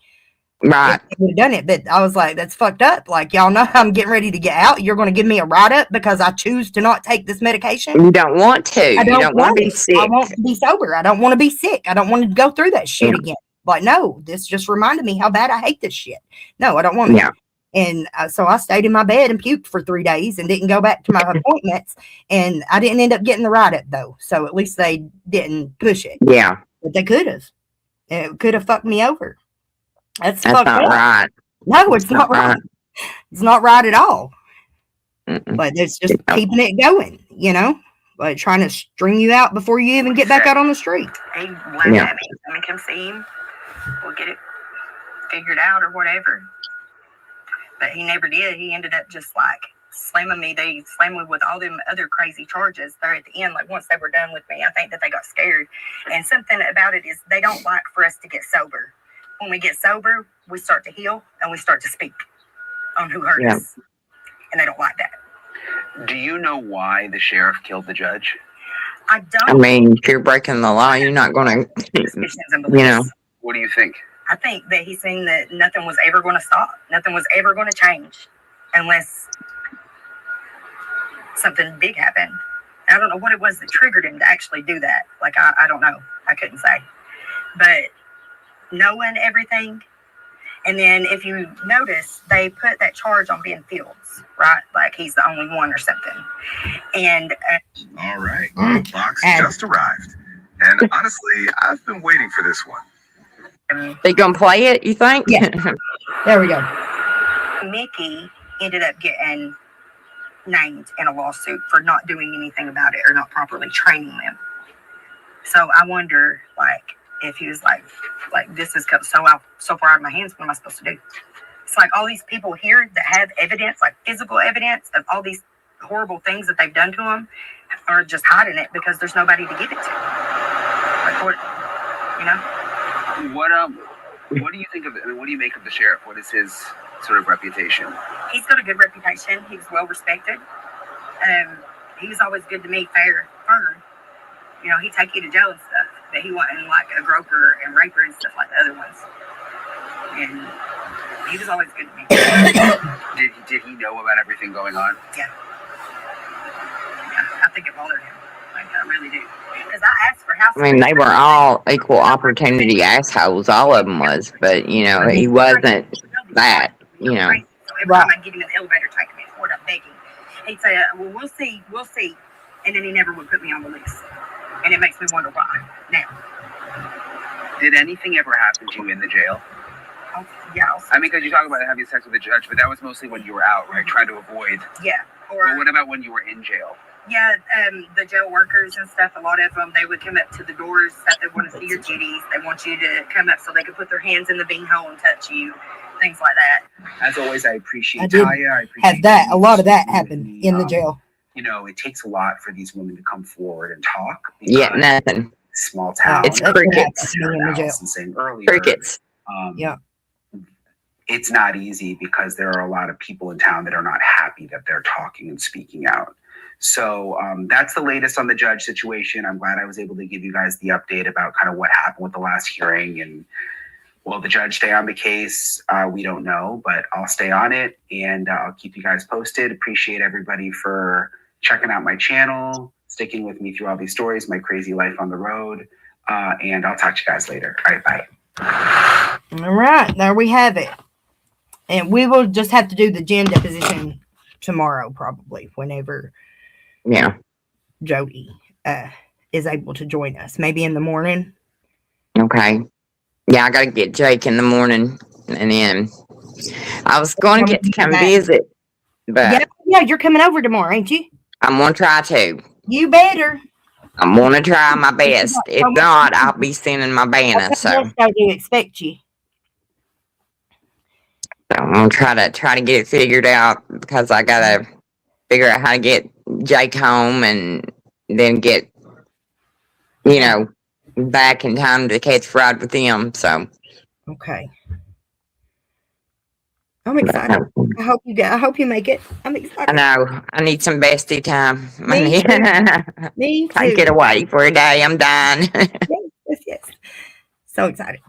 Right. They would have done it. But I was like, that's fucked up. Like, y'all know I'm getting ready to get out. You're going to give me a write up because I choose to not take this medication. You don't want to. I You don't want to be it. sick. I want to be sober. I don't want to be sick. I don't want to go through that shit Yeah. again. Like, no, this just reminded me how bad I hate this shit. No, I don't want Yeah. it. And so I stayed in my bed and puked for 3 days and didn't go back to my appointments. And I didn't end up getting the write up though. So at least they didn't push it. Yeah. But they could have. It could have fucked me over. That's not fucked up. right. No, it's not right. It's not right at all. Mm-mm. But it's just keeping it going, you know? Like trying to string you out before you even get back out on the street. He laughed at me. Let me come see him. We'll get it figured out or whatever. But he never did. He ended up just like slamming me. They slammed me with all them other crazy charges there at the end. Like once they were done with me, I think that they got scared. And something about it is they don't like for us to get sober. When we get sober, we start to heal and we start to speak on who hurt us. And they don't like that. Do you know why the sheriff killed the judge? I don't. I mean, if you're breaking the law, you're not going to, you know. What do you think? I think that he's seen that nothing was ever going to stop. Nothing was ever going to change unless something big happened. I don't know what it was that triggered him to actually do that. Like, I don't know. I couldn't say. But knowing everything, and then if you notice, they put that charge on Ben Fields, right? Like he's the only one or something. And all right, box just arrived, and honestly, I've been waiting for this one. They gonna play it, you think? Yeah. There we go. Mickey ended up getting named in a lawsuit for not doing anything about it or not properly training them. So I wonder, like, if he was like this is so far out of my hands, what am I supposed to do? It's like all these people here that have evidence, like physical evidence of all these horrible things that they've done to them, are just hiding it because there's nobody to give it to. Like, what, you know? What do you think of? I mean, what do you make of the sheriff? What is his sort of reputation? He's got a good reputation. He's well respected. He was always good to me, fair, firm. You know, he'd take you to jail and stuff, but he wasn't like a groper and raper and stuff like the other ones. And he was always good to me. Did he know about everything going on? Yeah. I think it bothered him. Like, I really do. Because I asked for house. I mean, they were all equal opportunity assholes. All of them was, but you know, he wasn't that. You know. So every time I get him in the elevator, taking me forward, I'm begging. He'd say, "Well, we'll see," and then he never would put me on the list, and it makes me wonder why. Now, Did anything ever happen to you in the jail? Yeah. I mean, because you talk about having sex with the judge, but that was mostly when you were out, right? Trying to avoid. Yeah. But what about when you were in jail? Yeah, the jail workers and stuff, a lot of them, they would come up to the doors that they want to see your titties. They want you to come up so they can put their hands in the beanhole and touch you, things like that. As always, I appreciate I did Talia. I appreciate have that. A lot of that happened in the jail. You know, it takes a lot for these women to come forward and talk. Yeah, nothing. Small town. It's crickets. Saying earlier, Crickets. Yeah. It's not easy because there are a lot of people in town that are not happy that they're talking and speaking out. So that's the latest on the judge situation. I'm glad I was able to give you guys the update about kind of what happened with the last hearing. And will the judge stay on the case? We don't know, but I'll stay on it and I'll keep you guys posted. Appreciate everybody for checking out my channel, sticking with me through all these stories, my crazy life on the road. And I'll talk to you guys later. All right, bye. All right, there we have it. And we will just have to do the Jen deposition tomorrow, probably, whenever Jody is able to join us. Maybe in the morning. Okay. Yeah, I got to get Jake in the morning. And then I was going to get to come visit. But yeah, you're coming over tomorrow, ain't you? I'm going to try to. You better. I'm gonna try my best. If not, I'll be sending my banner. So I do expect you. I'm gonna try to get it figured out because I gotta figure out how to get Jake home and then get back in time to catch ride with them. So Okay. I'm excited. I hope you make it. I'm excited. I know I need some bestie time. Me too. Me too. Can't get away for a day. I'm dying. Yes. So excited.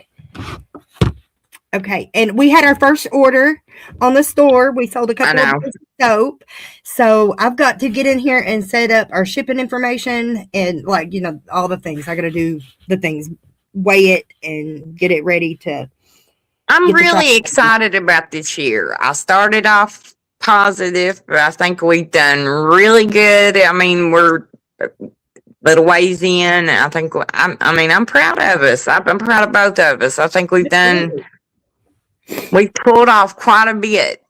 Okay, and we had our first order on the store. We sold a couple of bars of soap. So I've got to get in here and set up our shipping information and all the things. I got to do the things, weigh it and get it ready to. I'm really excited about this year. I started off positive, but I think we've done really good. I mean, we're a little ways in. I think I'm proud of us. I'm proud of both of us. I think we've pulled off quite a bit.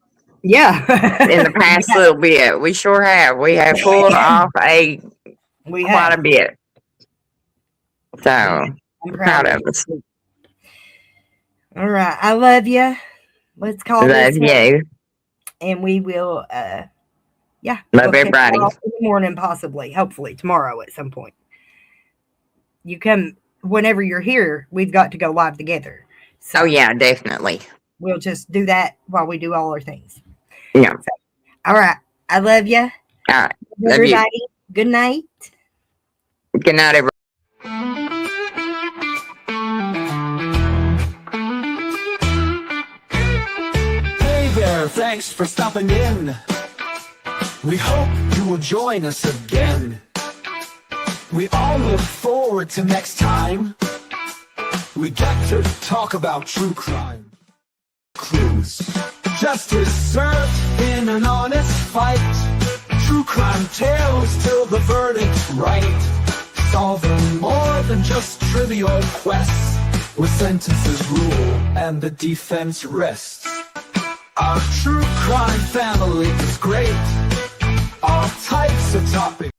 Yeah. In the past little bit. We sure have. We have pulled off quite a bit. So I'm proud of us. All right. I love you. Let's call this. Love you. And we will love everybody. In the morning, possibly, hopefully tomorrow at some point. You come whenever you're here, we've got to go live together. So yeah, definitely. We'll just do that while we do all our things. Yeah. So, all right. I love you. All right. Love everybody. You. Good night. Good night, everybody. Hey there, thanks for stopping in. We hope you will join us again. We all look forward to next time. We get to talk about true crime. Clues. Justice served in an honest fight. True crime tales till the verdict's right. Solving more than just trivial quests. Where sentences rule and the defense rests. Our true crime family is great. All types of topics.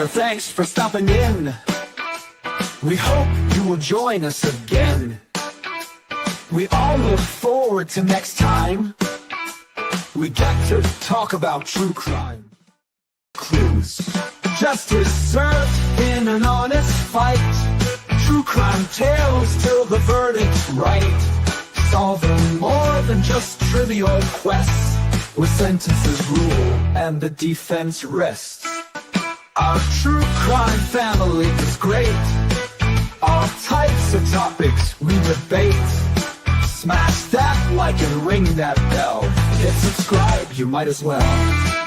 there, thanks for stopping in. We hope you will join us again. We all look forward to next time. We get to talk about true crime. Clues. Justice served in an honest fight. True crime tales till the verdict's right. Solving more than just trivial quests, where sentences rule and the defense rests. Our true crime family is great. All types of topics we debate. Smash that like and ring that bell. Hit subscribe, you might as well.